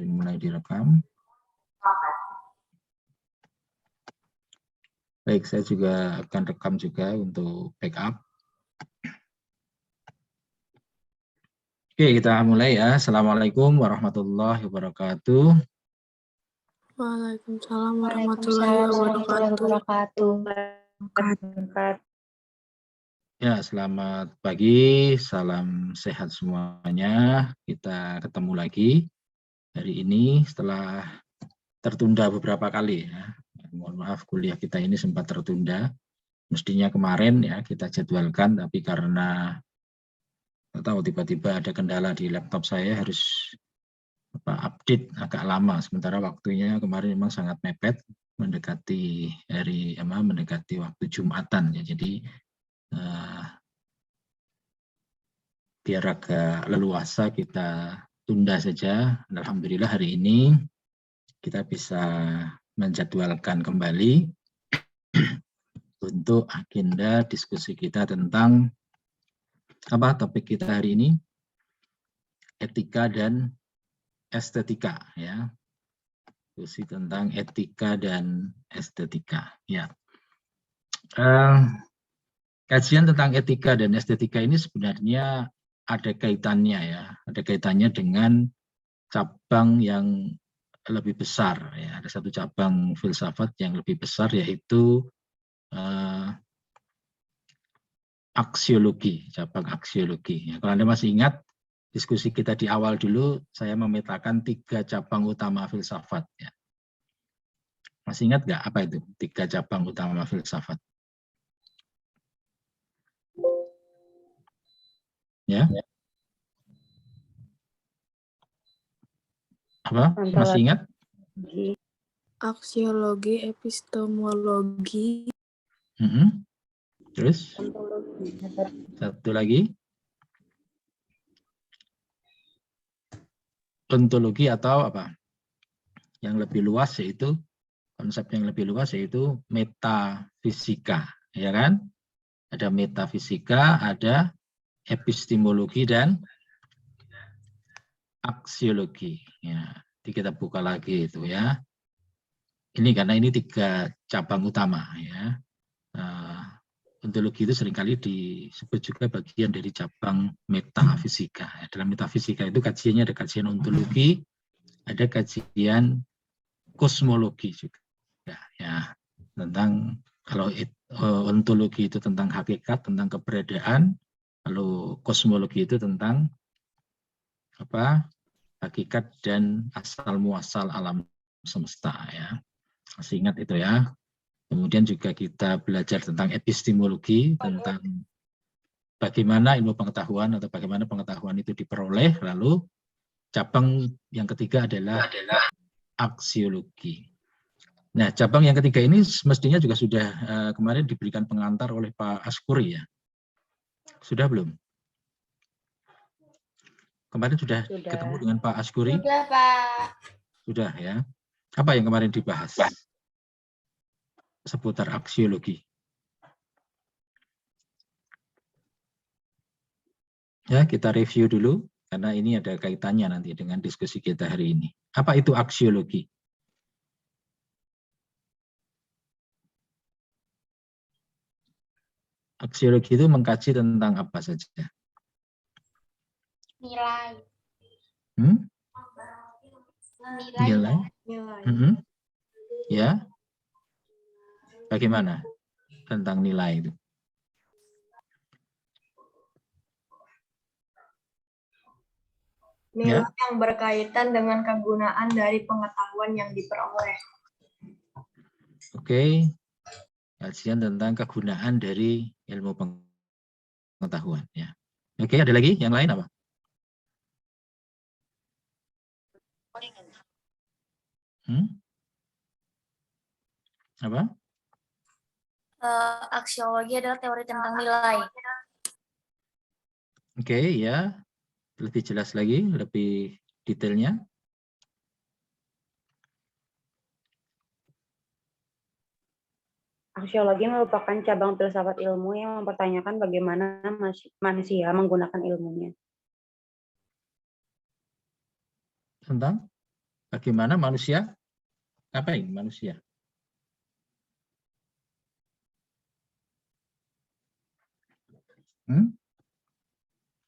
mulai direkam. Baik, saya juga akan rekam juga untuk backup. Oke, kita mulai ya. Assalamualaikum warahmatullahi wabarakatuh. Waalaikumsalam warahmatullahi wabarakatuh. Ya, selamat pagi, salam sehat semuanya. Kita ketemu lagi hari ini setelah tertunda beberapa kali ya. Mohon maaf, kuliah kita ini sempat tertunda. Mestinya kemarin ya kita jadwalkan, tapi karena nggak tahu tiba-tiba ada kendala di laptop saya harus update agak lama. Sementara waktunya kemarin memang sangat mepet, mendekati mendekati waktu Jumatan ya. Jadi biar agak leluasa kita tunda saja. Alhamdulillah hari ini kita bisa menjadwalkan kembali untuk agenda diskusi kita tentang apa topik kita hari ini, etika dan estetika ya. Diskusi tentang etika dan estetika ya. Kajian tentang etika dan estetika ini sebenarnya ada kaitannya ya, ada kaitannya dengan cabang yang lebih besar ya. Ada satu cabang filsafat yang lebih besar yaitu aksiologi, cabang aksiologi. Ya, kalau Anda masih ingat diskusi kita di awal dulu, saya memetakan 3 cabang utama filsafat. Ya. Masih ingat nggak apa itu 3 cabang utama filsafat? Ya. Apa? Masih ingat? Aksiologi, epistemologi. Terus? Satu lagi. Ontologi atau apa? Yang lebih luas yaitu konsep yang lebih luas yaitu metafisika, ya kan? Ada metafisika, ada epistemologi dan aksiologi. Ya, kita buka lagi itu ya. Ini karena ini 3 cabang utama ya. Ontologi itu seringkali disebut juga bagian dari cabang metafisika. Dalam metafisika itu kajiannya ada kajian ontologi, ada kajian kosmologi juga. Ya, tentang kalau ontologi itu tentang hakikat, tentang keberadaan, lalu kosmologi itu tentang apa? Hakikat dan asal muasal alam semesta ya. Masih ingat itu ya. Kemudian juga kita belajar tentang epistemologi, tentang bagaimana ilmu pengetahuan atau bagaimana pengetahuan itu diperoleh. Lalu cabang yang ketiga adalah aksiologi. Nah, cabang yang ketiga ini mestinya juga sudah kemarin diberikan pengantar oleh Pak Askuri ya. Sudah belum? Kemarin sudah ketemu dengan Pak Askuri? Sudah, Pak. Sudah ya. Apa yang kemarin dibahas? Seputar aksiologi. Ya, kita review dulu, karena ini ada kaitannya nanti dengan diskusi kita hari ini. Apa itu aksiologi? Aksiologi itu mengkaji tentang apa saja? Nilai. Nilai. Ya. Bagaimana tentang nilai itu? Nilai Ya. yang berkaitan dengan kegunaan dari pengetahuan yang diperoleh. Oke. Kajian tentang kegunaan dari ilmu pengetahuan. Ya. Oke, ada lagi yang lain apa? Apa? Aksiologi adalah teori tentang nilai. Oke, ya. Lebih jelas lagi, lebih detailnya. Aksiologi merupakan cabang filsafat ilmu yang mempertanyakan bagaimana manusia menggunakan ilmunya. Tentang? Bagaimana manusia? Apa ini manusia?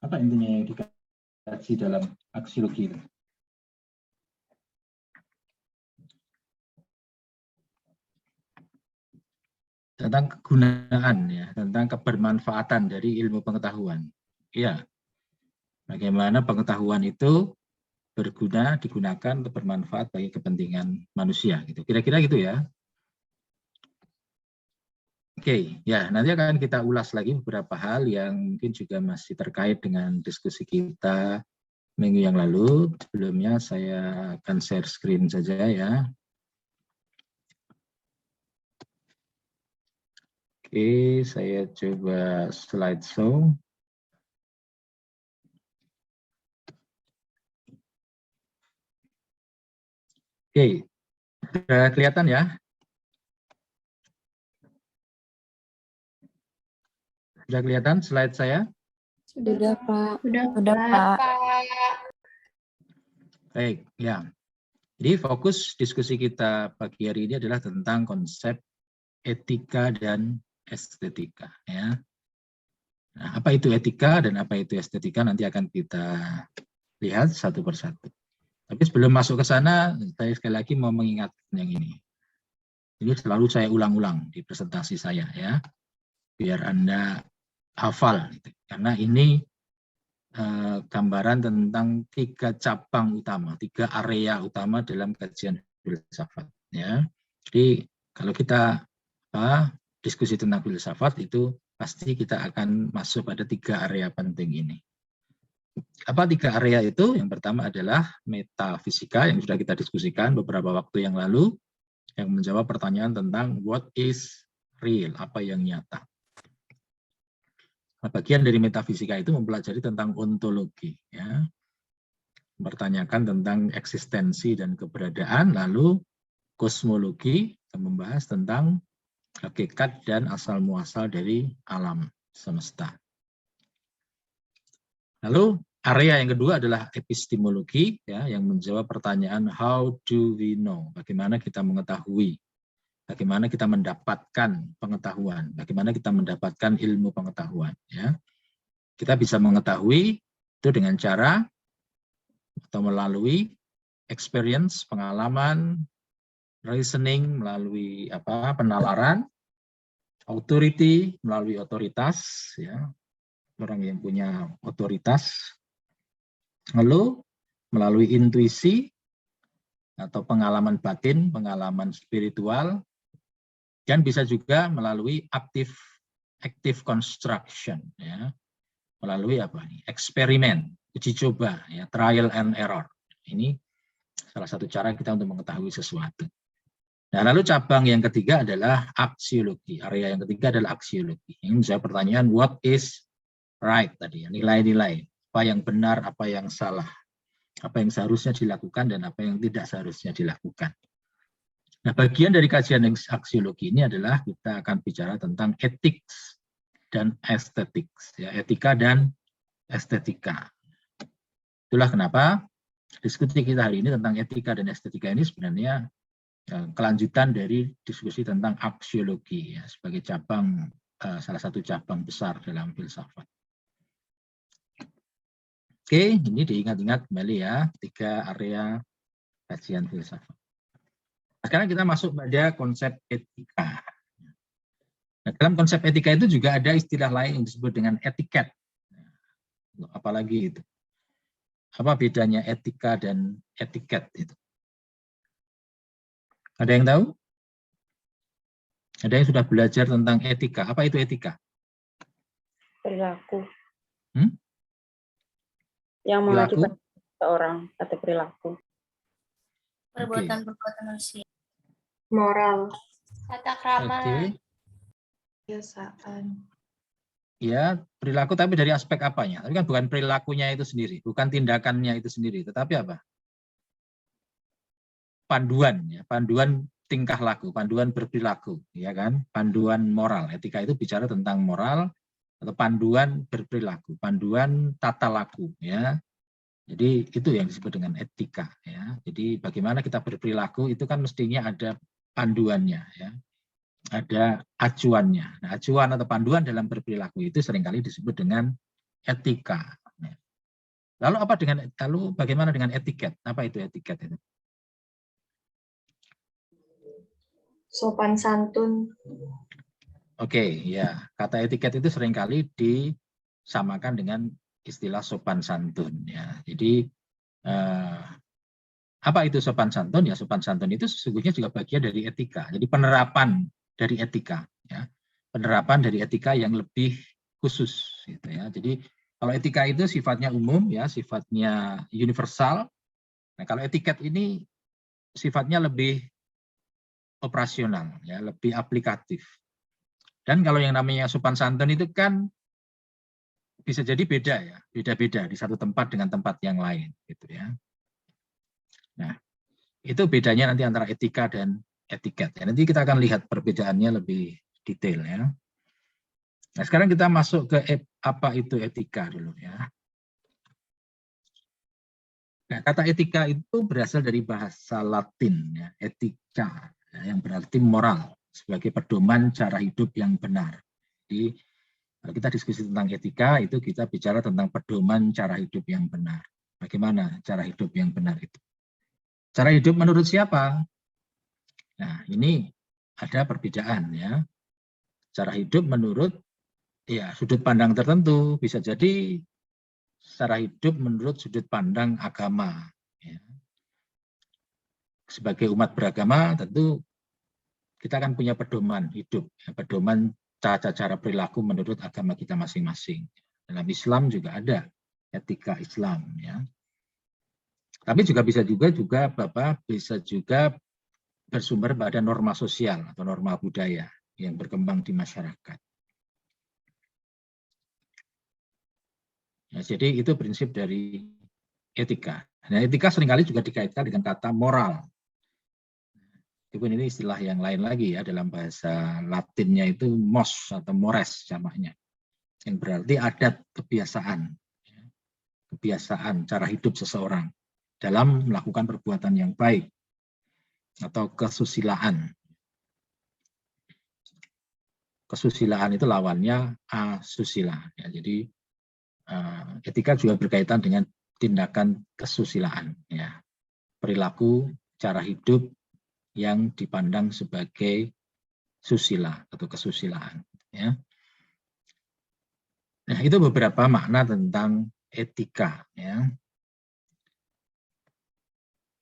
Apa intinya yang dikaji dalam aksiologi itu? Tentang kegunaan, ya, tentang kebermanfaatan dari ilmu pengetahuan. Iya, bagaimana pengetahuan itu berguna, digunakan untuk bermanfaat bagi kepentingan manusia. Gitu. Kira-kira gitu ya. Oke, ya nanti akan kita ulas lagi beberapa hal yang mungkin juga masih terkait dengan diskusi kita minggu yang lalu. Sebelumnya saya akan share screen saja ya. Oke, saya coba slideshow. Oke, sudah kelihatan ya? Sudah kelihatan slide saya? Sudah, Pak. Sudah, Pak. Baik, ya. Jadi fokus diskusi kita pagi hari ini adalah tentang konsep etika dan estetika. Ya. Nah, apa itu etika dan apa itu estetika nanti akan kita lihat satu persatu. Tapi sebelum masuk ke sana, saya sekali lagi mau mengingatkan yang ini. Ini selalu saya ulang-ulang di presentasi saya ya, biar Anda hafal. Gitu. Karena ini gambaran tentang 3 cabang utama, 3 area utama dalam kajian filsafat. Ya. Jadi kalau kita diskusi tentang filsafat itu pasti kita akan masuk pada 3 area penting ini. Apa 3 area itu? Yang pertama adalah metafisika yang sudah kita diskusikan beberapa waktu yang lalu, yang menjawab pertanyaan tentang what is real, apa yang nyata. Nah, bagian dari metafisika itu mempelajari tentang ontologi, ya, mempertanyakan tentang eksistensi dan keberadaan, lalu kosmologi yang membahas tentang hakikat dan asal muasal dari alam semesta. Lalu area yang kedua adalah epistemologi, ya, yang menjawab pertanyaan how do we know, bagaimana kita mengetahui, bagaimana kita mendapatkan pengetahuan, bagaimana kita mendapatkan ilmu pengetahuan. Ya. Kita bisa mengetahui itu dengan cara atau melalui experience, pengalaman, reasoning, melalui penalaran, authority, melalui otoritas, ya, orang yang punya otoritas, lalu melalui intuisi atau pengalaman batin, pengalaman spiritual, dan bisa juga melalui active construction, ya, melalui eksperimen, uji coba, ya, trial and error. Ini salah satu cara kita untuk mengetahui sesuatu. Nah, lalu cabang yang ketiga adalah aksiologi. Area yang ketiga adalah aksiologi. Ini menjawab pertanyaan what is right tadi, nilai-nilai, apa yang benar, apa yang salah, apa yang seharusnya dilakukan dan apa yang tidak seharusnya dilakukan. Nah, bagian dari kajian aksiologi ini adalah kita akan bicara tentang ethics dan estetik, ya, etika dan estetika. Itulah kenapa diskusi kita hari ini tentang etika dan estetika ini sebenarnya kelanjutan dari diskusi tentang aksiologi, ya, sebagai cabang, salah satu cabang besar dalam filsafat. Oke, ini diingat-ingat kembali ya, 3 area kajian filsafat. Sekarang kita masuk pada konsep etika. Nah, dalam konsep etika itu juga ada istilah lain yang disebut dengan etiket. Apalagi itu. Apa bedanya etika dan etiket itu? Ada yang tahu? Ada yang sudah belajar tentang etika. Apa itu etika? Perilaku. Yang mengacu pada seorang atau perilaku. Perbuatan-perbuatan manusia. Moral. Tata krama. Kebiasaan. Ya, perilaku tapi dari aspek apanya? Tapi kan bukan perilakunya itu sendiri, bukan tindakannya itu sendiri, tetapi apa? Panduan, ya, panduan tingkah laku, panduan berperilaku, ya kan? Panduan moral. Etika itu bicara tentang moral atau panduan berperilaku, panduan tata laku, ya. Jadi itu yang disebut dengan etika, ya. Jadi bagaimana kita berperilaku itu kan mestinya ada panduannya, ya. Ada acuannya. Nah, acuan atau panduan dalam berperilaku itu seringkali disebut dengan etika. Lalu bagaimana dengan etiket? Apa itu etiket itu? Sopan santun. Oke, ya. Kata etiket itu seringkali disamakan dengan istilah sopan santun, ya. Jadi apa itu sopan santun? Ya, sopan santun itu sesungguhnya juga bagian dari etika. Jadi penerapan dari etika, ya. Penerapan dari etika yang lebih khusus, gitu ya. Jadi kalau etika itu sifatnya umum, ya, sifatnya universal. Nah, kalau etiket ini sifatnya lebih operasional, ya, lebih aplikatif. Dan kalau yang namanya sopan santun itu kan bisa jadi beda, ya, beda-beda di satu tempat dengan tempat yang lain, gitu ya. Nah, itu bedanya nanti antara etika dan etiket. Ya, nanti kita akan lihat perbedaannya lebih detail, ya. Nah, sekarang kita masuk ke apa itu etika dulu, ya. Nah, kata etika itu berasal dari bahasa Latin, ya, etika, ya, yang berarti moral sebagai pedoman cara hidup yang benar. Jadi kalau kita diskusi tentang etika itu kita bicara tentang pedoman cara hidup yang benar. Bagaimana cara hidup yang benar itu? Cara hidup menurut siapa? Nah, ini ada perbedaan, ya. Cara hidup menurut, ya, sudut pandang tertentu, bisa jadi cara hidup menurut sudut pandang agama, ya. Sebagai umat beragama tentu kita akan punya pedoman hidup, ya, pedoman cara perilaku menurut agama kita masing-masing. Dalam Islam juga ada etika Islam, ya. Tapi bisa juga Bapak bisa juga bersumber pada norma sosial atau norma budaya yang berkembang di masyarakat. Ya, jadi itu prinsip dari etika. Nah, etika seringkali juga dikaitkan dengan kata moral. Meskipun ini istilah yang lain lagi, ya, dalam bahasa Latinnya itu mos atau mores jamaknya, yang berarti adat, kebiasaan, ya, kebiasaan cara hidup seseorang dalam melakukan perbuatan yang baik atau kesusilaan. Kesusilaan itu lawannya asusila. Ya, jadi etika juga berkaitan dengan tindakan kesusilaan, ya, perilaku cara hidup yang dipandang sebagai susila atau kesusilaan, ya. Nah, itu beberapa makna tentang etika, ya.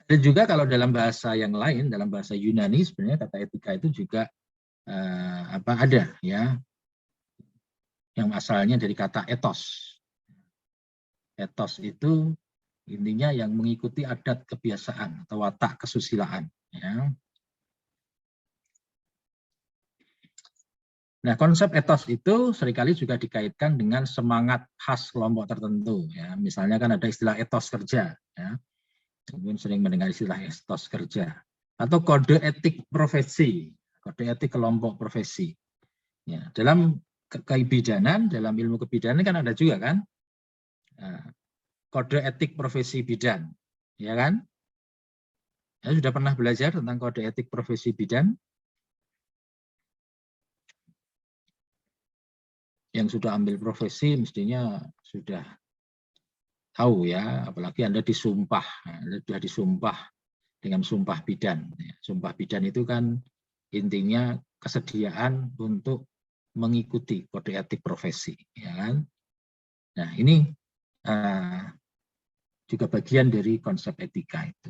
Dan juga kalau dalam bahasa yang lain, dalam bahasa Yunani sebenarnya kata etika itu juga ada, ya, yang asalnya dari kata ethos. Ethos itu intinya yang mengikuti adat kebiasaan atau watak kesusilaan, ya. Nah, konsep ethos itu seringkali juga dikaitkan dengan semangat khas kelompok tertentu, ya. Misalnya kan ada istilah ethos kerja, ya. Mungkin sering mendengar istilah ethos kerja atau kode etik profesi, kode etik kelompok profesi. Ya, dalam kebidanan, dalam ilmu kebidanan kan ada juga kan kode etik profesi bidan, ya kan? Ya, sudah pernah belajar tentang kode etik profesi bidan? Yang sudah ambil profesi mestinya sudah tahu, ya, apalagi Anda disumpah, Anda sudah disumpah dengan sumpah bidan. Sumpah bidan itu kan intinya kesediaan untuk mengikuti kode etik profesi, ya kan? Nah, ini juga bagian dari konsep etika itu.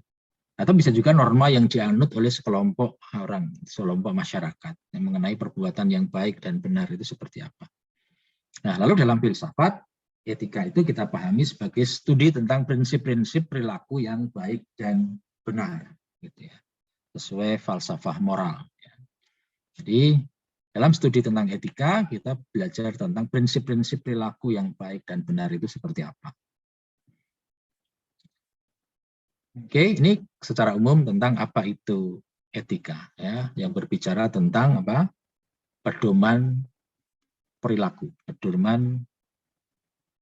Atau bisa juga norma yang dianut oleh sekelompok orang, sekelompok masyarakat yang mengenai perbuatan yang baik dan benar itu seperti apa. Nah, lalu dalam filsafat, etika itu kita pahami sebagai studi tentang prinsip-prinsip perilaku yang baik dan benar, gitu ya, sesuai falsafah moral. Ya. Jadi dalam studi tentang etika kita belajar tentang prinsip-prinsip perilaku yang baik dan benar itu seperti apa. Oke, ini secara umum tentang apa itu etika, ya, yang berbicara tentang apa? Pedoman perilaku, pedoman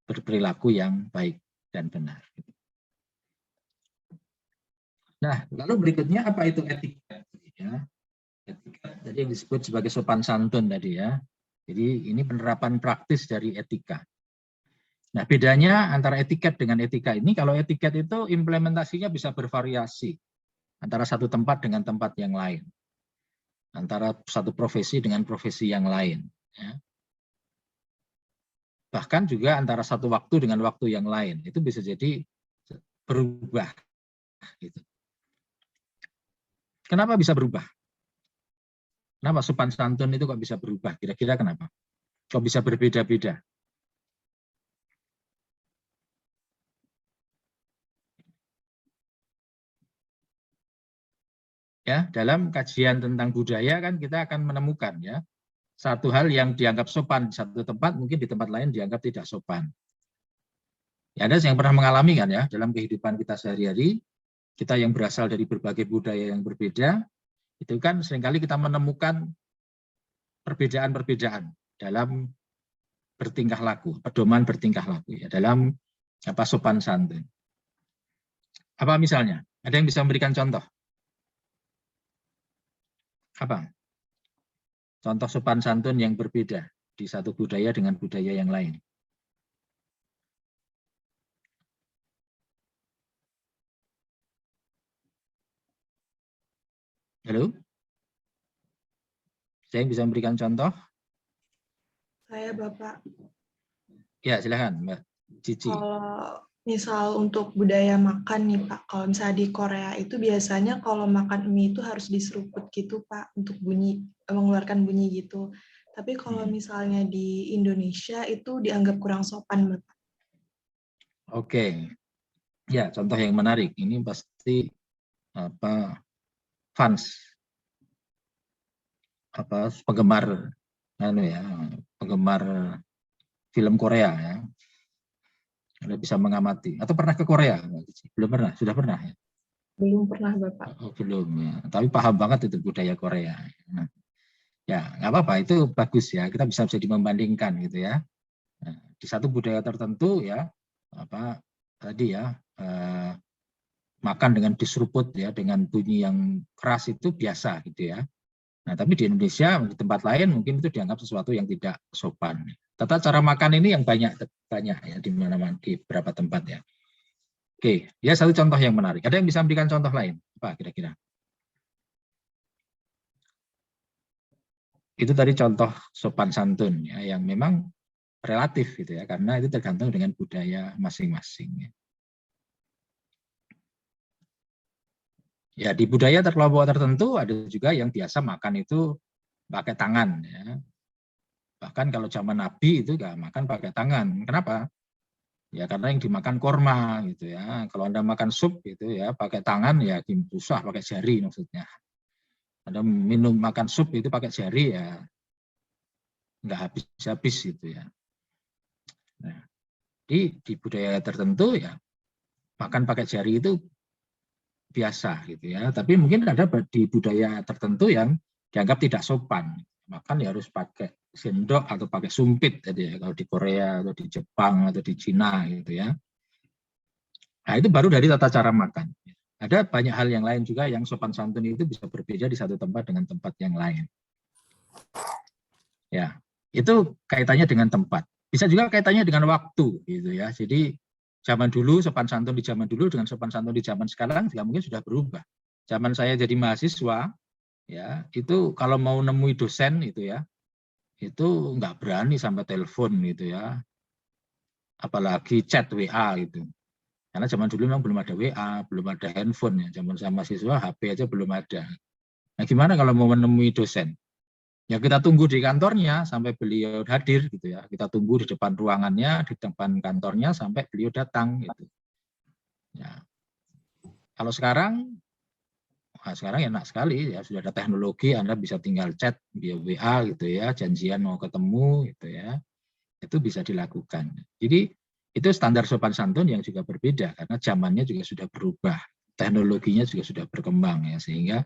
berperilaku yang baik dan benar. Nah, lalu berikutnya apa itu etiket? Ya, etiket tadi yang disebut sebagai sopan santun tadi ya. Jadi ini penerapan praktis dari etika. Nah, bedanya antara etiket dengan etika ini, kalau etiket itu implementasinya bisa bervariasi antara satu tempat dengan tempat yang lain, antara satu profesi dengan profesi yang lain. Ya. Bahkan juga antara satu waktu dengan waktu yang lain, itu bisa jadi berubah. Gitu. Kenapa bisa berubah? Kenapa sopan santun itu kok bisa berubah? Kira-kira kenapa? Kok bisa berbeda-beda? Ya, dalam kajian tentang budaya kan kita akan menemukan ya satu hal yang dianggap sopan di satu tempat mungkin di tempat lain dianggap tidak sopan. Ya, ada yang pernah mengalami kan ya dalam kehidupan kita sehari-hari, kita yang berasal dari berbagai budaya yang berbeda, itu kan seringkali kita menemukan perbedaan-perbedaan dalam bertingkah laku, pedoman bertingkah laku ya dalam sopan santun. Apa misalnya? Ada yang bisa memberikan contoh? Apa? Contoh sopan santun yang berbeda di satu budaya dengan budaya yang lain. Halo? Saya yang bisa memberikan contoh? Saya Bapak. Ya, silakan Mbak Cici. Kalau misal untuk budaya makan nih Pak, kalau misalnya di Korea itu biasanya kalau makan mie itu harus diseruput gitu Pak, untuk bunyi, mengeluarkan bunyi gitu. Tapi kalau misalnya di Indonesia itu dianggap kurang sopan Bapak. Oke. Ya, contoh yang menarik. Ini pasti fans penggemar penggemar film Korea ya. Anda bisa mengamati atau pernah ke Korea? Belum pernah, sudah pernah ya? Belum pernah Bapak. Oh, belum ya. Tapi paham banget itu budaya Korea. Nah, ya, nggak apa-apa, itu bagus ya. Kita bisa membandingkan gitu ya. Nah, di satu budaya tertentu ya, tadi ya, makan dengan diseruput ya, dengan bunyi yang keras itu biasa gitu ya. Nah, tapi di Indonesia, di tempat lain mungkin itu dianggap sesuatu yang tidak sopan. Tata cara makan ini yang banyak ya di mana-mana di beberapa tempat ya. Oke, ya satu contoh yang menarik. Ada yang bisa memberikan contoh lain? Apa kira-kira? Itu tadi contoh sopan santun ya, yang memang relatif gitu ya, karena itu tergantung dengan budaya masing-masing. Ya, di budaya kelompok tertentu ada juga yang biasa makan itu pakai tangan ya. Bahkan kalau zaman Nabi itu nggak makan pakai tangan. Kenapa? Ya karena yang dimakan korma gitu ya. Kalau Anda makan sup gitu ya pakai tangan ya susah, pakai jari maksudnya. Anda minum makan sup itu pakai jari ya nggak habis-habis gitu ya. Nah, di budaya tertentu ya makan pakai jari itu biasa gitu ya. Tapi mungkin ada di budaya tertentu yang dianggap tidak sopan. Makan ya harus pakai sendok atau pakai sumpit jadi ya, kalau di Korea atau di Jepang atau di Cina gitu ya. Nah, itu baru dari tata cara makan. Ada banyak hal yang lain juga yang sopan santun itu bisa berbeda di satu tempat dengan tempat yang lain. Ya, itu kaitannya dengan tempat. Bisa juga kaitannya dengan waktu gitu ya. Jadi zaman dulu sopan santun di zaman dulu dengan sopan santun di zaman sekarang juga mungkin sudah berubah. Zaman saya jadi mahasiswa ya, itu kalau mau nemui dosen itu ya, itu nggak berani sampai telepon gitu ya, apalagi chat WA gitu. Karena zaman dulu memang belum ada WA, belum ada handphone ya. Zaman saya mahasiswa HP aja belum ada. Nah, gimana kalau mau menemui dosen? Ya kita tunggu di kantornya sampai beliau hadir gitu ya. Kita tunggu di depan ruangannya, di depan kantornya sampai beliau datang gitu. Ya. Kalau sekarang, nah sekarang enak sekali ya, sudah ada teknologi, Anda bisa tinggal chat via WA gitu ya, janjian mau ketemu gitu ya. Itu bisa dilakukan. Jadi itu standar sopan santun yang juga berbeda karena zamannya juga sudah berubah, teknologinya juga sudah berkembang ya, sehingga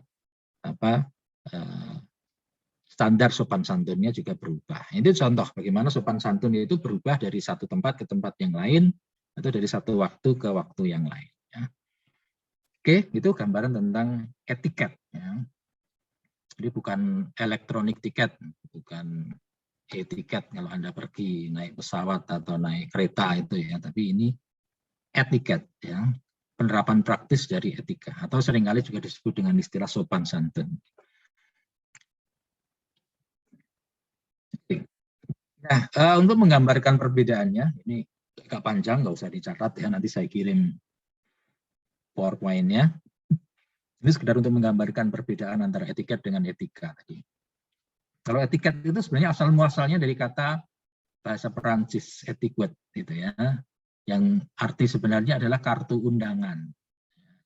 standar sopan santunnya juga berubah. Itu contoh bagaimana sopan santun itu berubah dari satu tempat ke tempat yang lain atau dari satu waktu ke waktu yang lain. Ya. Oke, itu gambaran tentang etiket. Ya. Jadi bukan elektronik tiket, bukan e-tiket kalau Anda pergi naik pesawat atau naik kereta itu ya, tapi ini etiket ya, penerapan praktis dari etika atau seringkali juga disebut dengan istilah sopan santun. Nah, untuk menggambarkan perbedaannya, ini agak panjang, nggak usah dicatat ya, nanti saya kirim PowerPoint-nya. Ini sekedar untuk menggambarkan perbedaan antara etiket dengan etika tadi. Kalau etiket itu sebenarnya asal muasalnya dari kata bahasa Perancis etiquette gitu ya, yang arti sebenarnya adalah kartu undangan.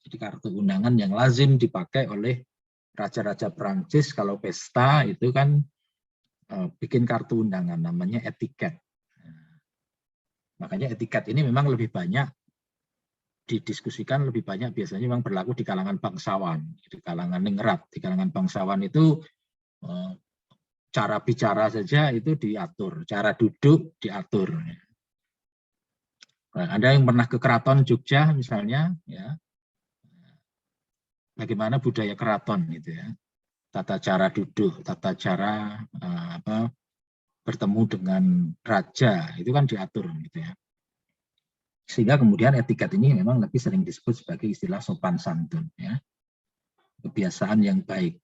Jadi kartu undangan yang lazim dipakai oleh raja-raja Perancis kalau pesta itu kan bikin kartu undangan namanya etiket. Makanya etiket ini memang lebih banyak didiskusikan, lebih banyak biasanya memang berlaku di kalangan bangsawan, di kalangan ningrat, di kalangan bangsawan itu cara bicara saja itu diatur, cara duduk diatur. Nah, Anda yang pernah ke Keraton Jogja misalnya, ya, bagaimana budaya keraton gitu ya, tata cara duduk, tata cara bertemu dengan raja itu kan diatur gitu ya. Sehingga kemudian etiket ini memang lebih sering disebut sebagai istilah sopan santun ya. Kebiasaan yang baik,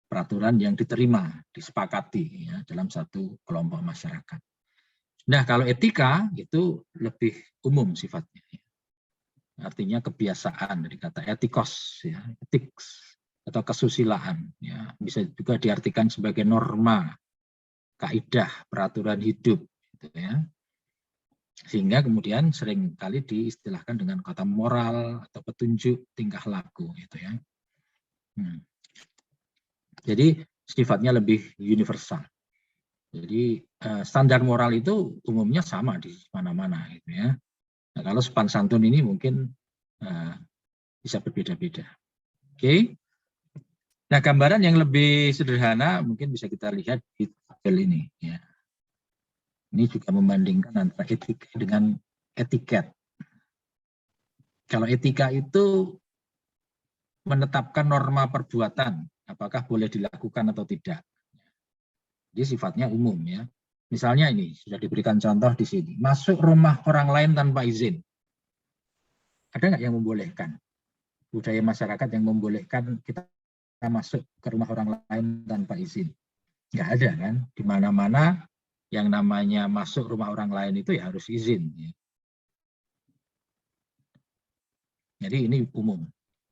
peraturan yang diterima, disepakati ya dalam satu kelompok masyarakat. Nah, kalau etika itu lebih umum sifatnya. Artinya kebiasaan dari kata etikos ya, ethics atau kesusilaan ya, bisa juga diartikan sebagai norma, kaidah, peraturan hidup gitu ya. Sehingga kemudian sering kali diistilahkan dengan kata moral atau petunjuk tingkah laku gitu ya. Jadi sifatnya lebih universal. Jadi standar moral itu umumnya sama di mana-mana gitu ya. Nah, kalau sopan santun ini mungkin bisa berbeda-beda. Oke. Nah, gambaran yang lebih sederhana mungkin bisa kita lihat di tabel ini ya. Ini juga membandingkan antara etika dengan etiket. Kalau etika itu menetapkan norma perbuatan, apakah boleh dilakukan atau tidak. Jadi sifatnya umum ya. Misalnya ini sudah diberikan contoh di sini, masuk rumah orang lain tanpa izin. Ada nggak yang membolehkan? Budaya masyarakat yang membolehkan kita masuk ke rumah orang lain tanpa izin? Nggak ada kan? Di mana-mana yang namanya masuk rumah orang lain itu ya harus izin. Jadi ini umum.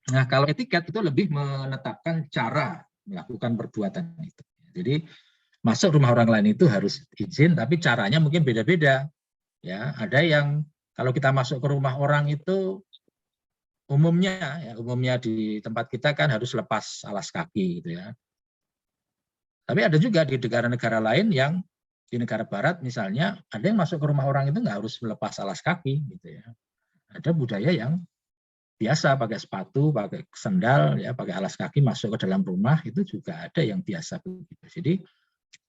Nah, kalau etiket itu lebih menetapkan cara melakukan perbuatan itu. Jadi masuk rumah orang lain itu harus izin, tapi caranya mungkin beda-beda. Ya, ada yang kalau kita masuk ke rumah orang itu umumnya di tempat kita kan harus lepas alas kaki gitu ya. Tapi ada juga di negara-negara lain yang di negara barat misalnya ada yang masuk ke rumah orang itu nggak harus melepas alas kaki gitu ya. Ada budaya yang biasa pakai sepatu, pakai sendal, ya pakai alas kaki masuk ke dalam rumah itu juga ada yang biasa begitu. Jadi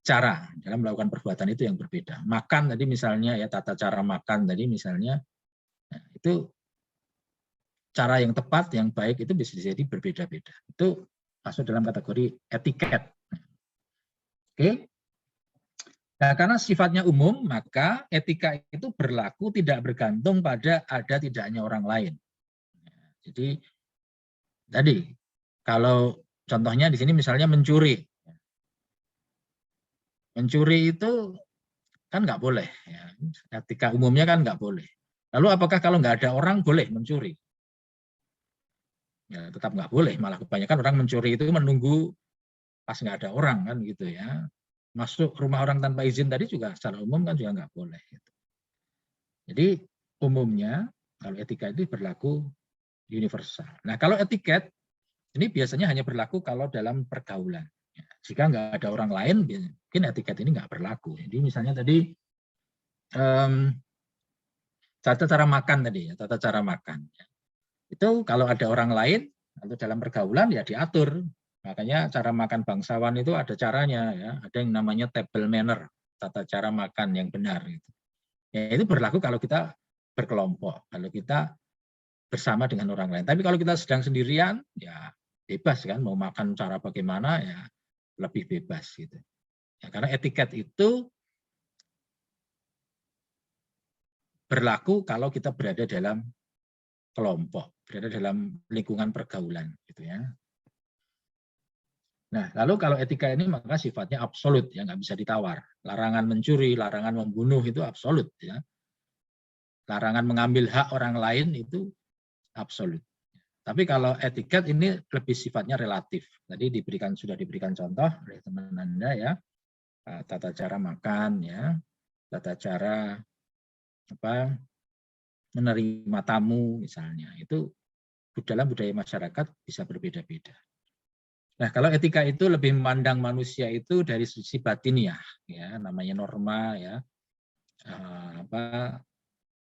cara dalam melakukan perbuatan itu yang berbeda. Makan tadi misalnya ya tata cara makan tadi misalnya nah, itu cara yang tepat, yang baik itu bisa jadi berbeda-beda. Itu masuk dalam kategori etiket. Oke. Nah, karena sifatnya umum, maka etika itu berlaku tidak bergantung pada ada tidaknya orang lain. Jadi tadi kalau contohnya di sini misalnya mencuri. Mencuri itu kan nggak boleh. Ya. Etika umumnya kan nggak boleh. Lalu apakah kalau nggak ada orang boleh mencuri? Ya, tetap nggak boleh. Malah kebanyakan orang mencuri itu menunggu pas nggak ada orang kan gitu ya. Masuk rumah orang tanpa izin tadi juga secara umum kan juga nggak boleh. Gitu. Jadi umumnya kalau etika itu berlaku universal. Nah kalau etiket ini biasanya hanya berlaku kalau dalam pergaulan. Ya, jika nggak ada orang lain, mungkin etiket ini nggak berlaku. Jadi misalnya tadi tata cara makan tadi ya, tata cara makan. Itu kalau ada orang lain atau dalam pergaulan ya diatur. Makanya cara makan bangsawan itu ada caranya ya, ada yang namanya table manner, tata cara makan yang benar gitu. Ya itu berlaku kalau kita berkelompok. Kalau kita bersama dengan orang lain. Tapi kalau kita sedang sendirian, ya bebas kan, mau makan cara bagaimana ya lebih bebas gitu. Ya, karena etiket itu berlaku kalau kita berada dalam kelompok, berada dalam lingkungan pergaulan gitu ya. Nah, lalu kalau etika ini maka sifatnya absolut, ya nggak bisa ditawar. Larangan mencuri, larangan membunuh itu absolut, ya. Larangan mengambil hak orang lain itu absolut. Tapi kalau etiket ini lebih sifatnya relatif. Tadi sudah diberikan contoh oleh teman Anda ya, tata cara makan, ya, tata cara menerima tamu misalnya. Itu dalam budaya masyarakat bisa berbeda-beda. Nah, kalau etika itu lebih memandang manusia itu dari sisi batiniah, ya, namanya norma, ya,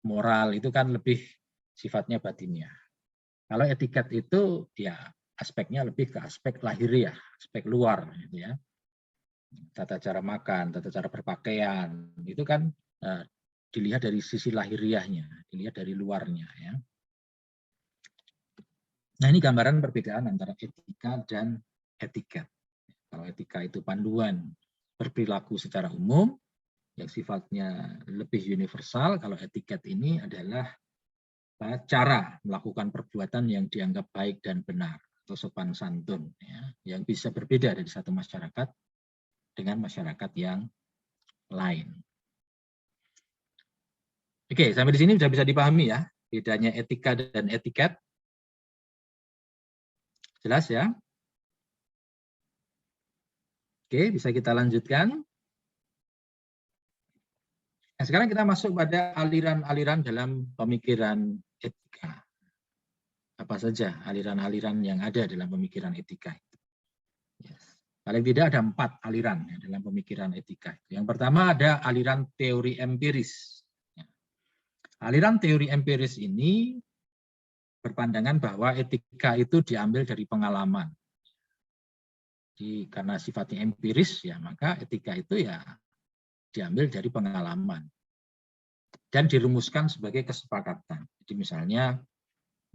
moral itu kan lebih sifatnya batiniah. Kalau etiket itu, ya, aspeknya lebih ke aspek lahiriah, aspek luar, gitu ya. Tata cara makan, tata cara berpakaian, itu kan dilihat dari sisi lahiriahnya, dilihat dari luarnya, ya. Nah, ini gambaran perbedaan antara etika dan etiket. Kalau etika itu panduan berperilaku secara umum, yang sifatnya lebih universal. Kalau etiket ini adalah cara melakukan perbuatan yang dianggap baik dan benar, atau sopan santun, ya, yang bisa berbeda dari satu masyarakat dengan masyarakat yang lain. Oke, sampai di sini sudah bisa dipahami ya, bedanya etika dan etiket. Jelas ya? Oke, bisa kita lanjutkan. Nah, sekarang kita masuk pada aliran-aliran dalam pemikiran etika. Apa saja aliran-aliran yang ada dalam pemikiran etika? Yes. Paling tidak ada 4 aliran ya, dalam pemikiran etika. Yang pertama ada aliran teori empiris. Ya. Aliran teori empiris ini berpandangan bahwa etika itu diambil dari pengalaman. Jadi, karena sifatnya empiris, ya maka etika itu ya diambil dari pengalaman dan dirumuskan sebagai kesepakatan. Jadi misalnya,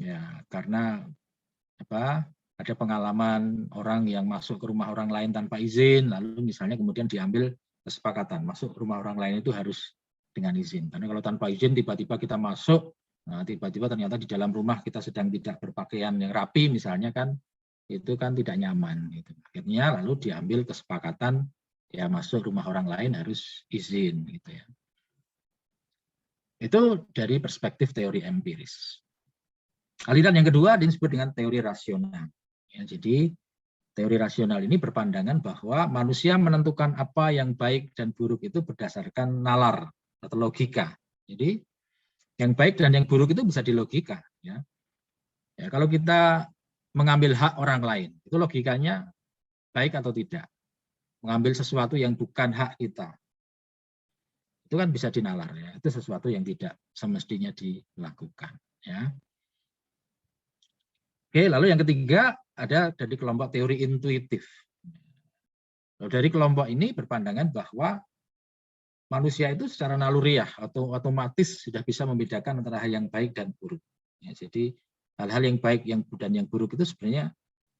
ya karena ada pengalaman orang yang masuk ke rumah orang lain tanpa izin, lalu misalnya kemudian diambil kesepakatan masuk ke rumah orang lain itu harus dengan izin. Karena kalau tanpa izin tiba-tiba kita masuk, nah, tiba-tiba ternyata di dalam rumah kita sedang tidak berpakaian yang rapi misalnya kan, itu kan tidak nyaman. Gitu. Akhirnya lalu diambil kesepakatan ya masuk rumah orang lain harus izin. Gitu ya. Itu dari perspektif teori empiris. Aliran yang kedua disebut dengan teori rasional. Ya, jadi teori rasional ini berpandangan bahwa manusia menentukan apa yang baik dan buruk itu berdasarkan nalar atau logika. Jadi yang baik dan yang buruk itu bisa dilogika. Ya. Ya, kalau kita mengambil hak orang lain, itu logikanya baik atau tidak. Mengambil sesuatu yang bukan hak kita, itu kan bisa dinalar. Ya. Itu sesuatu yang tidak semestinya dilakukan. Ya. Oke, lalu yang ketiga ada dari kelompok teori intuitif. Dari kelompok ini berpandangan bahwa manusia itu secara naluriah atau otomatis sudah bisa membedakan antara hal yang baik dan buruk. Ya, jadi hal-hal yang baik dan yang buruk itu sebenarnya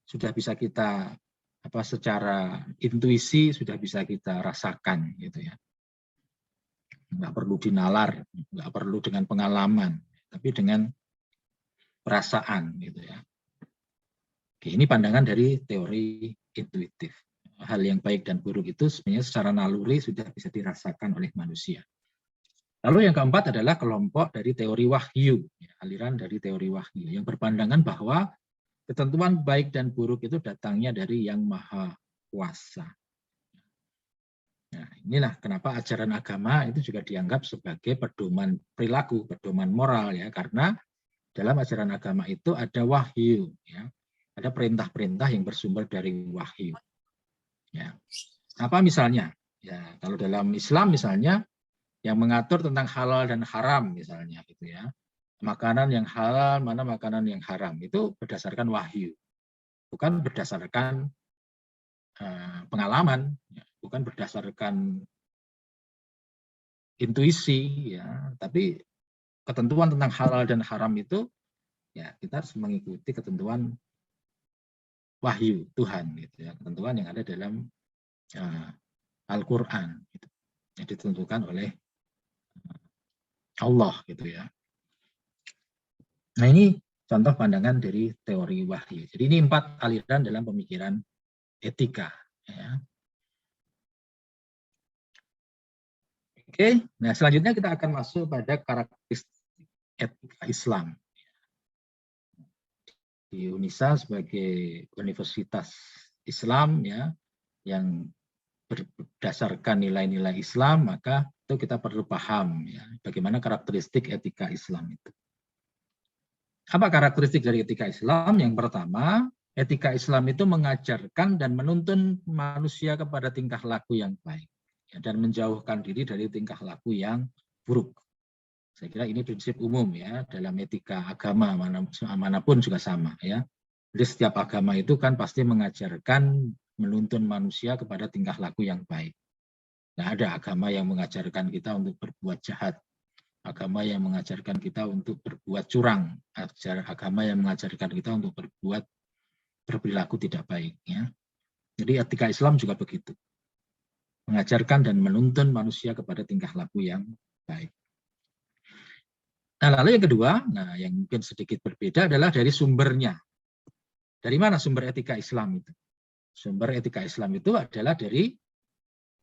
sudah bisa kita secara intuisi sudah bisa kita rasakan gitu ya. Nggak perlu dinalar, nggak perlu dengan pengalaman, tapi dengan perasaan gitu ya. Oke, ini pandangan dari teori intuitif. Hal yang baik dan buruk itu sebenarnya secara naluri sudah bisa dirasakan oleh manusia. Lalu yang keempat adalah kelompok dari teori wahyu, aliran dari teori wahyu yang berpandangan bahwa ketentuan baik dan buruk itu datangnya dari Yang Maha Kuasa. Nah, inilah kenapa ajaran agama itu juga dianggap sebagai pedoman perilaku, pedoman moral ya, karena dalam ajaran agama itu ada wahyu, ya, ada perintah-perintah yang bersumber dari wahyu. Ya. Apa misalnya? Ya, kalau dalam Islam misalnya yang mengatur tentang halal dan haram misalnya gitu ya. Makanan yang halal, mana makanan yang haram itu berdasarkan wahyu. Bukan berdasarkan pengalaman, ya. Bukan berdasarkan intuisi ya, tapi ketentuan tentang halal dan haram itu ya kita harus mengikuti ketentuan wahyu Tuhan, gitu ya, ketentuan yang ada dalam Al-Quran, gitu, yang ditentukan oleh Allah, gitu ya. Nah, ini contoh pandangan dari teori wahyu. Jadi ini 4 aliran dalam pemikiran etika. Ya. Oke, nah selanjutnya kita akan masuk pada karakteristik etika Islam. Di UNISA sebagai universitas Islam ya, yang berdasarkan nilai-nilai Islam, maka itu kita perlu paham ya, bagaimana karakteristik etika Islam itu. Apa karakteristik dari etika Islam? Yang pertama, etika Islam itu mengajarkan dan menuntun manusia kepada tingkah laku yang baik ya, dan menjauhkan diri dari tingkah laku yang buruk. Saya kira ini prinsip umum ya dalam etika agama manapun juga sama ya. Jadi setiap agama itu kan pasti mengajarkan menuntun manusia kepada tingkah laku yang baik. Nah, ada agama yang mengajarkan kita untuk berbuat jahat, agama yang mengajarkan kita untuk berbuat curang, agama yang mengajarkan kita untuk berperilaku tidak baik ya. Jadi etika Islam juga begitu. Mengajarkan dan menuntun manusia kepada tingkah laku yang baik. Nah, lalu yang kedua, nah yang mungkin sedikit berbeda adalah dari sumbernya. Dari mana sumber etika Islam itu? Sumber etika Islam itu adalah dari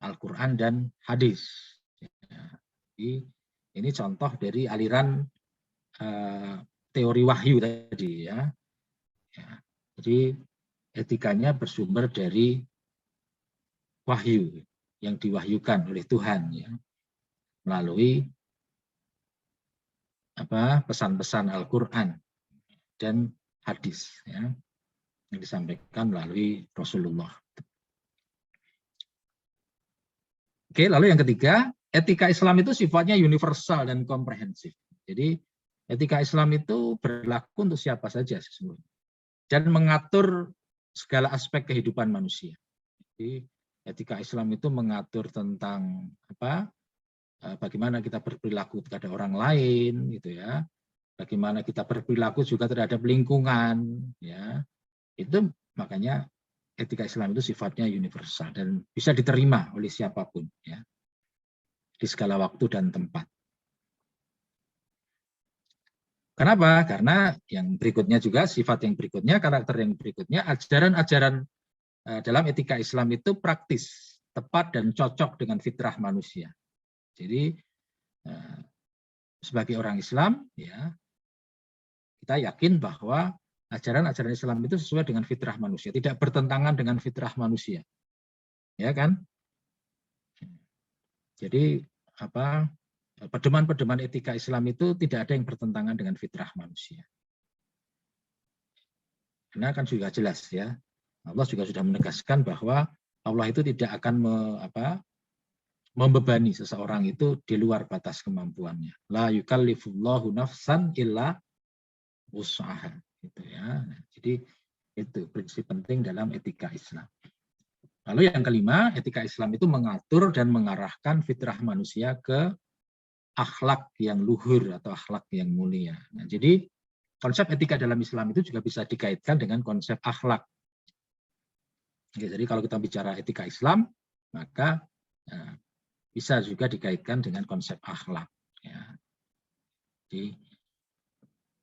Al-Quran dan hadis. Jadi, ini contoh dari aliran teori wahyu tadi ya. Jadi etikanya bersumber dari wahyu yang diwahyukan oleh Tuhan ya, melalui pesan-pesan Al-Quran dan hadis ya, yang disampaikan melalui Rasulullah. Oke, lalu yang ketiga, etika Islam itu sifatnya universal dan komprehensif. Jadi etika Islam itu berlaku untuk siapa saja sesungguhnya dan mengatur segala aspek kehidupan manusia. Jadi etika Islam itu mengatur tentang bagaimana kita berperilaku kepada orang lain, gitu ya. Bagaimana kita berperilaku juga terhadap lingkungan, ya. Itu makanya etika Islam itu sifatnya universal dan bisa diterima oleh siapapun, ya, di segala waktu dan tempat. Kenapa? Karena yang berikutnya juga, sifat yang berikutnya, karakter yang berikutnya, ajaran-ajaran dalam etika Islam itu praktis, tepat dan cocok dengan fitrah manusia. Jadi sebagai orang Islam, ya, kita yakin bahwa ajaran-ajaran Islam itu sesuai dengan fitrah manusia, tidak bertentangan dengan fitrah manusia, ya kan? Jadi pedoman-pedoman etika Islam itu tidak ada yang bertentangan dengan fitrah manusia. Karena kan juga jelas ya, Allah juga sudah menegaskan bahwa Allah itu tidak akan membebani seseorang itu di luar batas kemampuannya. La yukallifullahu nafsan illa wus'aha, gitu ya. Jadi itu prinsip penting dalam etika Islam. Lalu yang kelima, etika Islam itu mengatur dan mengarahkan fitrah manusia ke akhlak yang luhur atau akhlak yang mulia. Nah, jadi konsep etika dalam Islam itu juga bisa dikaitkan dengan konsep akhlak. Jadi kalau kita bicara etika Islam, maka bisa juga dikaitkan dengan konsep akhlak. Ya. Jadi,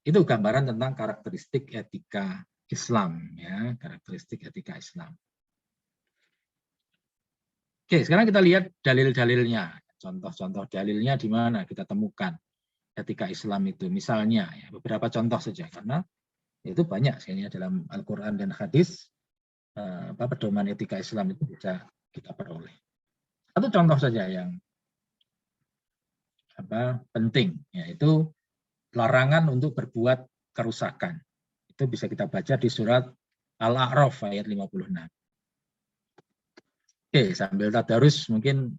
itu gambaran tentang karakteristik etika Islam, ya, karakteristik etika Islam. Oke, sekarang kita lihat dalil-dalilnya, contoh-contoh dalilnya di mana kita temukan etika Islam itu. Misalnya, ya, beberapa contoh saja, karena itu banyak sebenarnya dalam Al-Quran dan hadis, pedoman etika Islam itu bisa kita peroleh. Satu contoh saja yang penting, yaitu larangan untuk berbuat kerusakan. Itu bisa kita baca di surat Al-A'raf ayat 56. Oke, sambil tadarus mungkin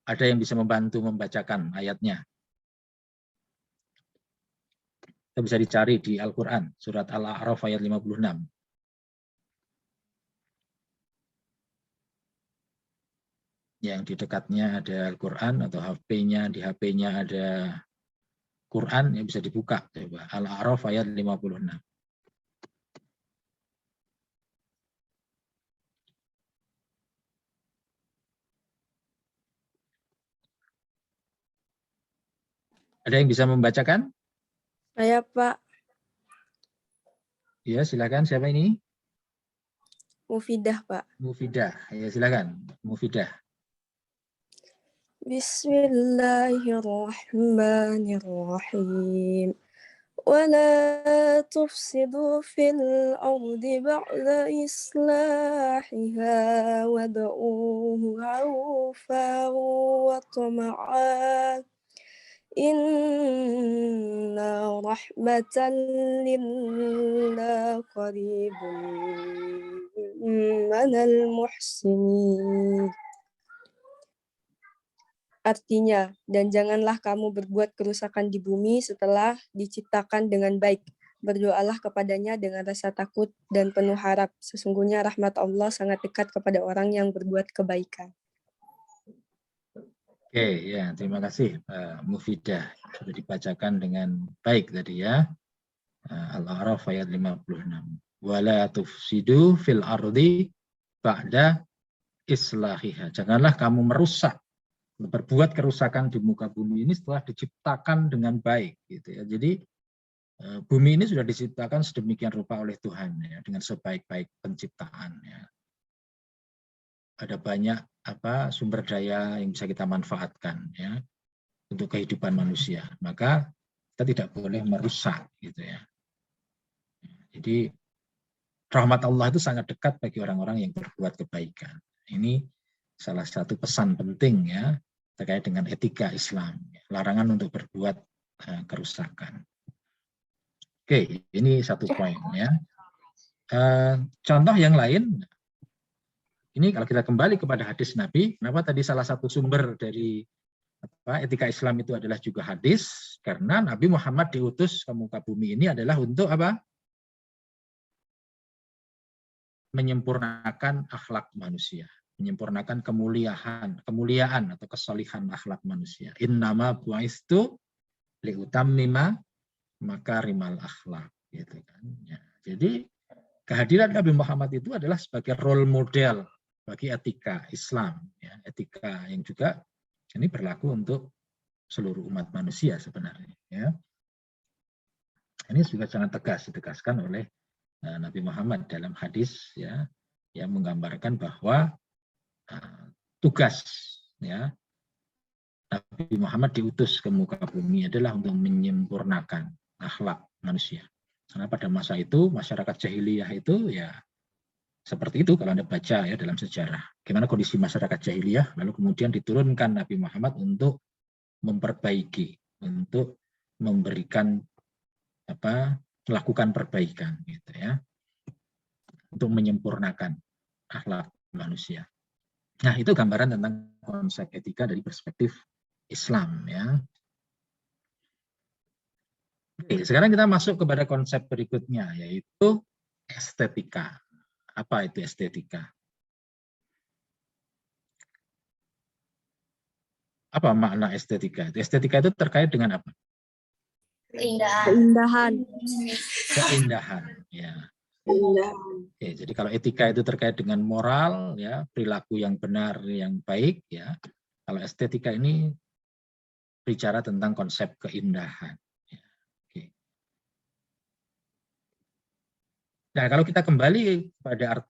ada yang bisa membantu membacakan ayatnya. Kita bisa dicari di Al-Quran, surat Al-A'raf ayat 56. Yang di dekatnya ada Al-Quran atau HP-nya, di HP-nya ada Quran yang bisa dibuka. Coba Al-A'raf ayat 56. Ada yang bisa membacakan? Saya Pak Ya, silakan. Siapa ini? Mufidah Pak. Mufidah. Ya, silakan. Mufidah. Bismillahirrahmanirrahim. ولا تفسدوا في الأرض بعد إصلاحها وادعوه خوفا وطمعا إن رحمة لله قريب من المحسنين. Artinya, dan janganlah kamu berbuat kerusakan di bumi setelah diciptakan dengan baik. Berdoalah kepadanya dengan rasa takut dan penuh harap. Sesungguhnya rahmat Allah sangat dekat kepada orang yang berbuat kebaikan. Oke, ya, terima kasih Pak Mufidah. Sudah dibacakan dengan baik tadi ya. Al-A'raf ayat 56. Wala tufsidu fil ardi ba'da islahiha. Janganlah kamu merusak, berbuat kerusakan di muka bumi ini setelah diciptakan dengan baik gitu ya. Jadi bumi ini sudah diciptakan sedemikian rupa oleh Tuhan ya, dengan sebaik-baik penciptaan ya. Ada banyak sumber daya yang bisa kita manfaatkan ya untuk kehidupan manusia. Maka kita tidak boleh merusak gitu ya. Jadi rahmat Allah itu sangat dekat bagi orang-orang yang berbuat kebaikan. Ini salah satu pesan penting ya terkait dengan etika Islam, larangan untuk berbuat kerusakan. Oke, ini satu poin ya. Contoh yang lain, ini kalau kita kembali kepada hadis Nabi, kenapa tadi salah satu sumber dari etika Islam itu adalah juga hadis, karena Nabi Muhammad diutus ke muka bumi ini adalah untuk apa? Menyempurnakan akhlak manusia. Menyempurnakan kemuliaan atau kesolihan akhlak manusia. Innama bu'istu liutammima makarimal akhlak, gitu kan. Ya. Jadi kehadiran Nabi Muhammad itu adalah sebagai role model bagi etika Islam, ya. Etika yang juga ini berlaku untuk seluruh umat manusia sebenarnya. Ya. Ini juga sangat tegas ditegaskan oleh Nabi Muhammad dalam hadis ya, yang menggambarkan bahwa tugas ya Nabi Muhammad diutus ke muka bumi adalah untuk menyempurnakan akhlak manusia. Karena pada masa itu masyarakat jahiliyah itu ya seperti itu kalau Anda baca ya dalam sejarah. Gimana kondisi masyarakat jahiliyah, lalu kemudian diturunkan Nabi Muhammad untuk memperbaiki, untuk memberikan melakukan perbaikan gitu ya. Untuk menyempurnakan akhlak manusia. Nah, itu gambaran tentang konsep etika dari perspektif Islam ya. Oke, sekarang kita masuk kepada konsep berikutnya yaitu estetika. Apa itu estetika? Apa makna estetika? Estetika itu terkait dengan apa? Keindahan. Keindahan, ya. Oke, jadi kalau etika itu terkait dengan moral, ya, perilaku yang benar, yang baik, ya. Kalau estetika ini bicara tentang konsep keindahan. Ya. Oke. Nah, kalau kita kembali pada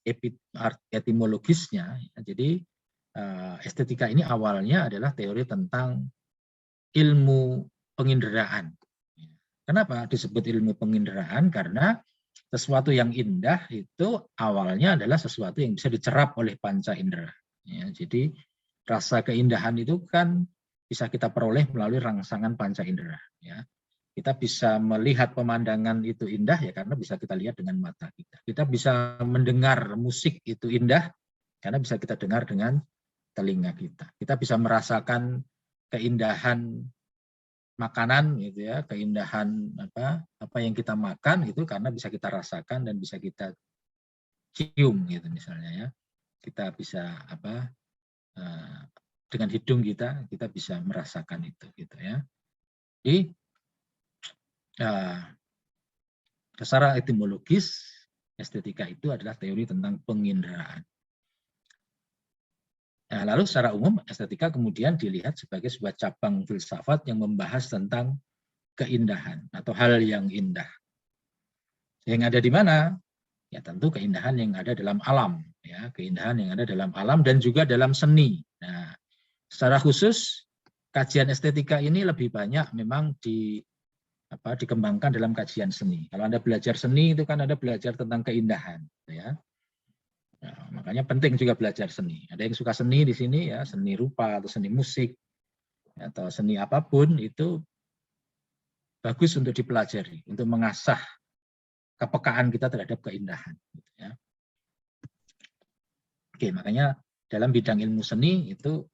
art etimologisnya, ya, jadi estetika ini awalnya adalah teori tentang ilmu penginderaan. Kenapa disebut ilmu penginderaan? Karena sesuatu yang indah itu awalnya adalah sesuatu yang bisa dicerap oleh panca indera. Ya, jadi rasa keindahan itu kan bisa kita peroleh melalui rangsangan panca indera. Ya. Kita bisa melihat pemandangan itu indah ya karena bisa kita lihat dengan mata kita. Kita bisa mendengar musik itu indah karena bisa kita dengar dengan telinga kita. Kita bisa merasakan keindahan makanan gitu ya, keindahan apa yang kita makan itu karena bisa kita rasakan dan bisa kita cium gitu misalnya ya. Kita bisa dengan hidung kita bisa merasakan itu gitu ya. Jadi secara etimologis, estetika itu adalah teori tentang penginderaan. Nah, lalu secara umum, estetika kemudian dilihat sebagai sebuah cabang filsafat yang membahas tentang keindahan atau hal yang indah. Yang ada di mana? Ya tentu keindahan yang ada dalam alam, ya, keindahan yang ada dalam alam dan juga dalam seni. Nah, secara khusus kajian estetika ini lebih banyak memang dikembangkan dalam kajian seni. Kalau Anda belajar seni itu kan Anda belajar tentang keindahan, ya. Nah, makanya penting juga belajar seni. Ada yang suka seni di sini, ya, seni rupa atau seni musik atau seni apapun itu bagus untuk dipelajari, untuk mengasah kepekaan kita terhadap keindahan. Ya. Oke, makanya dalam bidang ilmu seni itu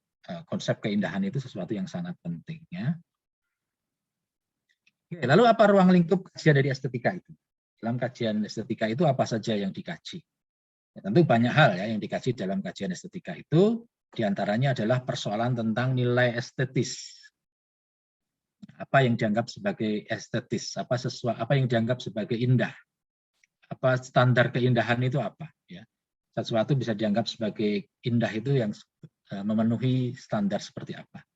konsep keindahan itu sesuatu yang sangat penting. Ya. Oke, lalu apa ruang lingkup kajian dari estetika itu? Dalam kajian estetika itu apa saja yang dikaji? Ya, tentu banyak hal ya yang dikaji dalam kajian estetika itu. Diantaranya adalah persoalan tentang nilai estetis. Apa yang dianggap sebagai estetis? Apa yang dianggap sebagai indah? Apa standar keindahan itu apa? Ya, sesuatu bisa dianggap sebagai indah itu yang memenuhi standar seperti apa.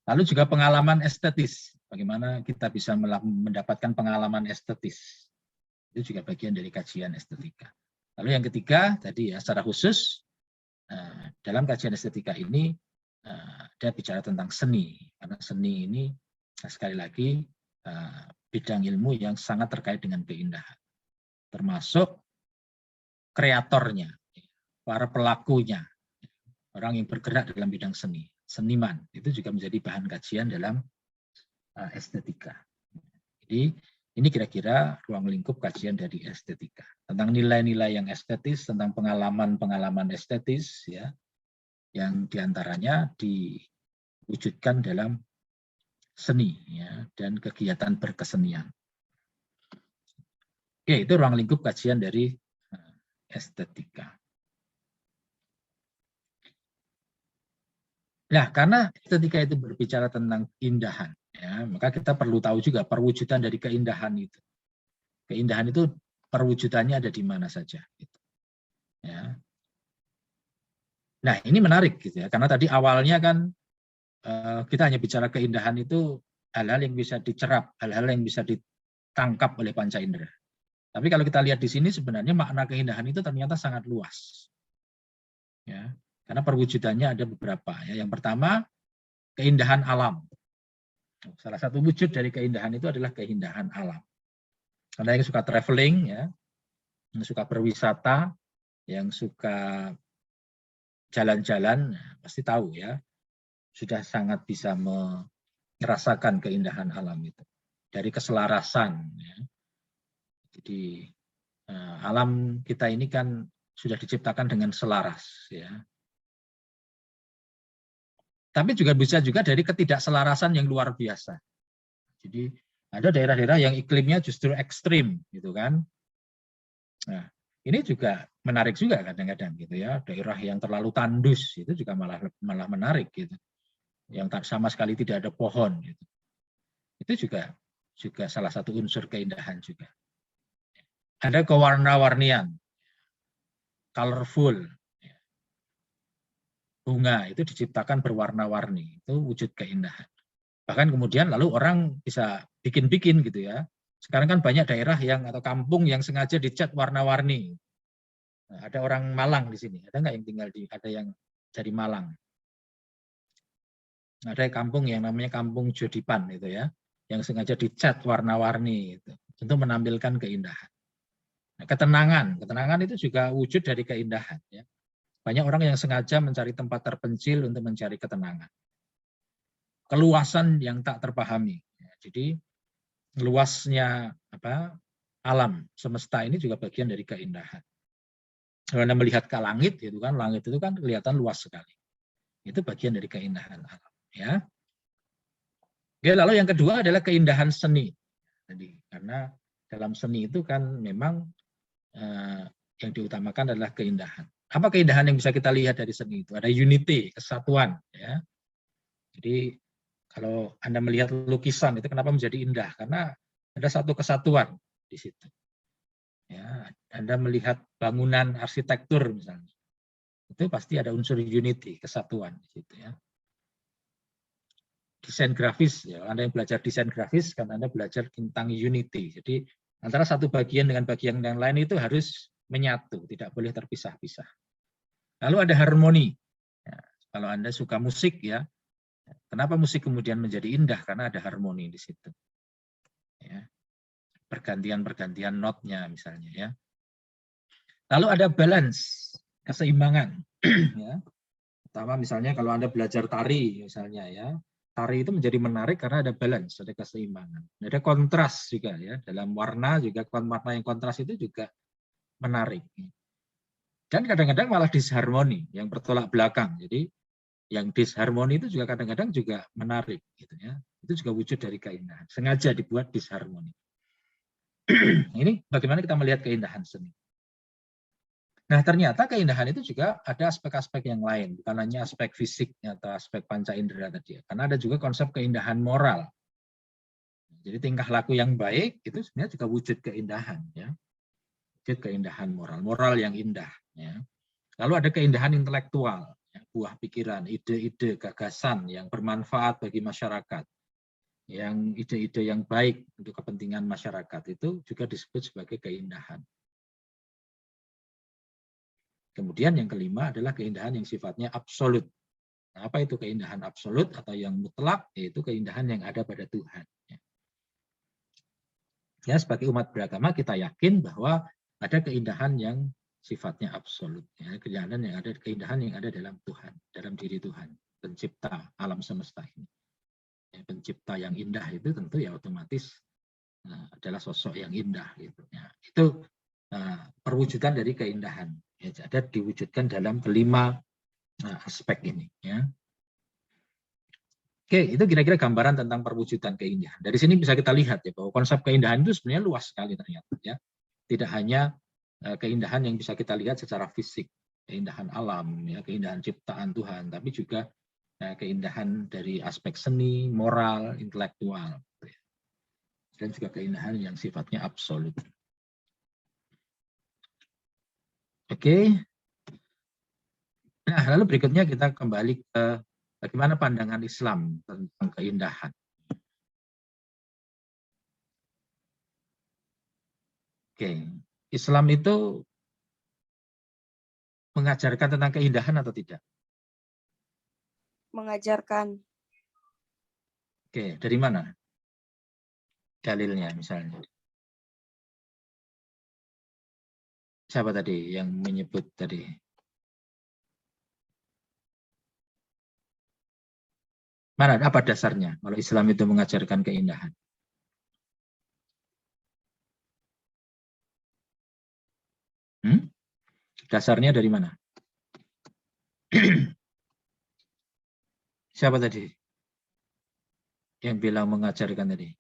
Lalu juga pengalaman estetis. Bagaimana kita bisa mendapatkan pengalaman estetis. Itu juga bagian dari kajian estetika. Lalu yang ketiga, tadi ya secara khusus, dalam kajian estetika ini, dia bicara tentang seni. Karena seni ini, sekali lagi, bidang ilmu yang sangat terkait dengan keindahan. Termasuk kreatornya, para pelakunya, orang yang bergerak dalam bidang seni, seniman, itu juga menjadi bahan kajian dalam estetika. Jadi ini kira-kira ruang lingkup kajian dari estetika. Tentang nilai-nilai yang estetis, tentang pengalaman-pengalaman estetis, ya, yang diantaranya diwujudkan dalam seni, ya, dan kegiatan berkesenian. Oke, itu ruang lingkup kajian dari estetika. Nah, karena estetika itu berbicara tentang keindahan, ya, maka kita perlu tahu juga perwujudan dari keindahan itu. Keindahan itu perwujudannya ada di mana saja. Gitu. Ya. Nah, ini menarik, gitu ya, karena tadi awalnya kan kita hanya bicara keindahan itu hal-hal yang bisa dicerap, hal-hal yang bisa ditangkap oleh panca indera. Tapi kalau kita lihat di sini sebenarnya makna keindahan itu ternyata sangat luas. Ya, karena perwujudannya ada beberapa. Ya. Yang pertama, keindahan alam. Salah satu wujud dari keindahan itu adalah keindahan alam. Karena yang suka traveling, ya, yang suka berwisata, yang suka jalan-jalan, pasti tahu ya, sudah sangat bisa merasakan keindahan alam itu. Dari keselarasan. Ya. Jadi alam kita ini kan sudah diciptakan dengan selaras, ya. Tapi juga bisa juga dari ketidakselarasan yang luar biasa. Jadi ada daerah-daerah yang iklimnya justru ekstrim, gitu kan. Nah, ini juga menarik juga kadang-kadang, gitu ya. Daerah yang terlalu tandus itu juga malah menarik, gitu. Yang sama sekali tidak ada pohon, gitu. Itu juga salah satu unsur keindahan juga. Ada kewarna-warnian, colorful. Bunga itu diciptakan berwarna-warni, itu wujud keindahan. Bahkan kemudian lalu orang bisa bikin-bikin gitu ya. Sekarang kan banyak daerah yang atau kampung yang sengaja dicat warna-warni. Nah, ada orang Malang di sini, ada nggak yang tinggal ada yang dari Malang? Ada kampung yang namanya Kampung Jodipan itu ya, yang sengaja dicat warna-warni itu untuk menampilkan keindahan. Nah, ketenangan itu juga wujud dari keindahan ya. Banyak orang yang sengaja mencari tempat terpencil untuk mencari ketenangan. Keluasan yang tak terpahami. Jadi luasnya alam semesta ini juga bagian dari keindahan. Kalau Anda melihat ke langit itu kan kelihatan luas sekali. Itu bagian dari keindahan alam. Ya. Oke, lalu yang kedua adalah keindahan seni. Jadi karena dalam seni itu kan memang yang diutamakan adalah keindahan. Apa keindahan yang bisa kita lihat dari seni itu? Ada unity, kesatuan. Ya. Jadi kalau Anda melihat lukisan itu kenapa menjadi indah? Karena Ada satu kesatuan di situ. Ya, Anda melihat bangunan arsitektur misalnya, itu pasti ada unsur unity, kesatuan di situ ya. Desain grafis, ya, Anda yang belajar desain grafis kan Anda belajar tentang unity. Jadi antara satu bagian dengan bagian yang lain itu harus menyatu, tidak boleh terpisah-pisah. Lalu ada harmoni. Ya, kalau Anda suka musik ya, kenapa musik kemudian menjadi indah? Karena ada harmoni di situ. Ya. Pergantian-pergantian notnya misalnya ya. Lalu ada balance, keseimbangan. Ya. Pertama misalnya kalau Anda belajar tari misalnya ya, tari itu menjadi menarik karena ada balance, ada keseimbangan. Ada kontras juga ya, dalam warna juga warna yang kontras itu juga menarik. Dan kadang-kadang malah disharmoni, yang bertolak belakang. Jadi yang disharmoni itu juga kadang-kadang juga menarik gitu ya. Itu juga wujud dari keindahan. Sengaja dibuat disharmoni. Ini bagaimana kita melihat keindahan seni. Nah, ternyata keindahan itu juga ada aspek-aspek yang lain, bukan hanya aspek fisik atau aspek panca indera tadi. Karena ada juga konsep keindahan moral. Jadi tingkah laku yang baik itu sebenarnya juga wujud keindahan, ya. Wujud keindahan moral, moral yang indah. Ya. Lalu ada keindahan intelektual, ya, buah pikiran, ide-ide, gagasan yang bermanfaat bagi masyarakat, yang ide-ide yang baik untuk kepentingan masyarakat itu juga disebut sebagai keindahan. Kemudian yang kelima adalah keindahan yang sifatnya absolut. Nah, apa itu keindahan absolut atau yang mutlak? Yaitu keindahan yang ada pada Tuhan. Ya, sebagai umat beragama kita yakin bahwa ada keindahan yang sifatnya absolut. Ya, keindahan yang ada dalam Tuhan, dalam diri Tuhan, pencipta alam semesta ini. Ya, pencipta yang indah itu tentu ya otomatis adalah sosok yang indah. Gitu. Ya, itu perwujudan dari keindahan. Ya, ada diwujudkan dalam kelima aspek ini. Ya. Oke, itu kira-kira gambaran tentang perwujudan keindahan. Dari sini bisa kita lihat ya bahwa konsep keindahan itu sebenarnya luas sekali ternyata. Ya. Tidak hanya keindahan yang bisa kita lihat secara fisik, keindahan alam, ya, keindahan ciptaan Tuhan, tapi juga keindahan dari aspek seni, moral, intelektual, dan juga keindahan yang sifatnya absolut. Oke. Nah, lalu berikutnya kita kembali ke bagaimana pandangan Islam tentang keindahan. Oke, Islam itu mengajarkan tentang keindahan atau tidak? Mengajarkan. Oke, dari mana dalilnya misalnya? Siapa tadi yang menyebut tadi? Mana, apa dasarnya kalau Islam itu mengajarkan keindahan? Dasarnya dari mana? Siapa tadi yang bilang mengajarkan tadi?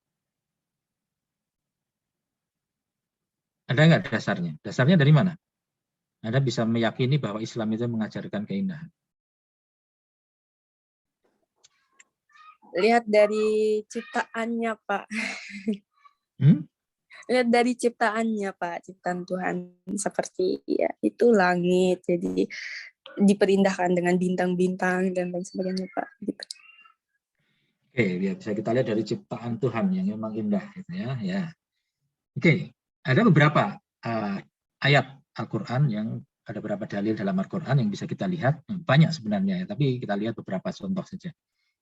Ada nggak dasarnya? Dasarnya dari mana? Anda bisa meyakini bahwa Islam itu mengajarkan keindahan. Lihat dari ciptaannya, Pak. Lihat dari ciptaannya, Pak. Ciptaan Tuhan seperti ya itu langit. Jadi diperindahkan dengan bintang-bintang dan lain sebagainya, Pak. Gitu. Oke, ya, bisa kita lihat dari ciptaan Tuhan yang memang indah, gitu ya. Ya. Oke, ada beberapa ayat Al-Quran yang ada beberapa dalil dalam Al-Quran yang bisa kita lihat, banyak sebenarnya, ya, tapi kita lihat beberapa contoh saja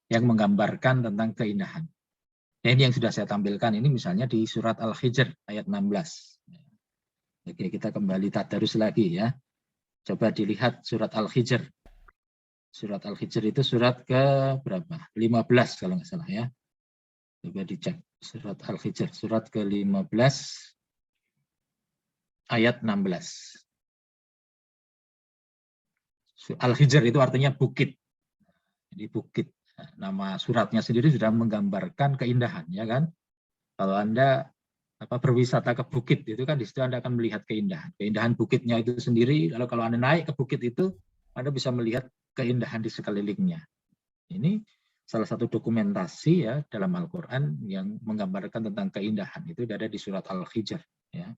yang menggambarkan tentang keindahan. Nah, ini yang sudah saya tampilkan ini misalnya di surat Al-Hijr ayat 16. Oke, kita kembali tadarus lagi ya. Coba dilihat surat Al-Hijr. Surat Al-Hijr itu surat ke berapa? 15 kalau nggak salah ya. Coba dicek. Surat Al-Hijr, surat ke-15 ayat 16. Al-Hijr itu artinya bukit. Jadi bukit. Nama suratnya sendiri sudah menggambarkan keindahan, ya kan? Kalau Anda berwisata ke bukit itu kan di situ Anda akan melihat keindahan bukitnya itu sendiri. Lalu kalau Anda naik ke bukit itu Anda bisa melihat keindahan di sekelilingnya. Ini salah satu dokumentasi ya dalam Al-Qur'an yang menggambarkan tentang keindahan itu ada di surat Al-Hijr ya.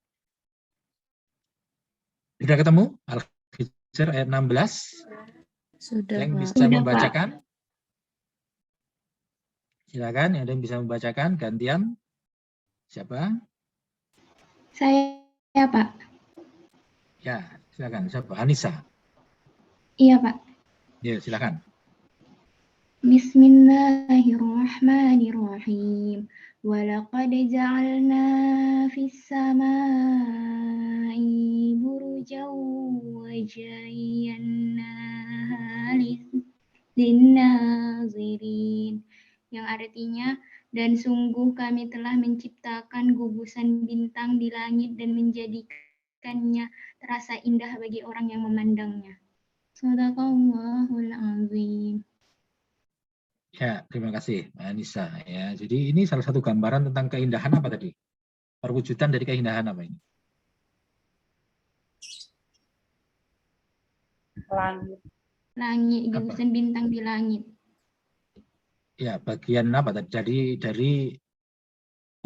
Sudah ketemu Al-Hijr ayat 16? Sudah, Yang Pak. bisa Sudah, Pak. membacakan? Silakan, ada yang bisa membacakan gantian? Siapa? Saya, Pak. Ya, silakan. Siapa? Anissa. Iya, Pak. Ya, silakan. Bismillahirrahmanirrahim. Walaqad ja'alna fis samai burujan wa zayyanaha lin-nazirin. Yang artinya, dan sungguh kami telah menciptakan gugusan bintang di langit dan menjadikannya terasa indah bagi orang yang memandangnya. Shadaqallahul azim. Ya, terima kasih, Mbak Anissa. Ya, jadi ini salah satu gambaran tentang keindahan apa tadi? Perwujudan dari keindahan apa ini? Langit. Langit, Apa? gugusan bintang di langit. Ya, bagian apa tadi? Dari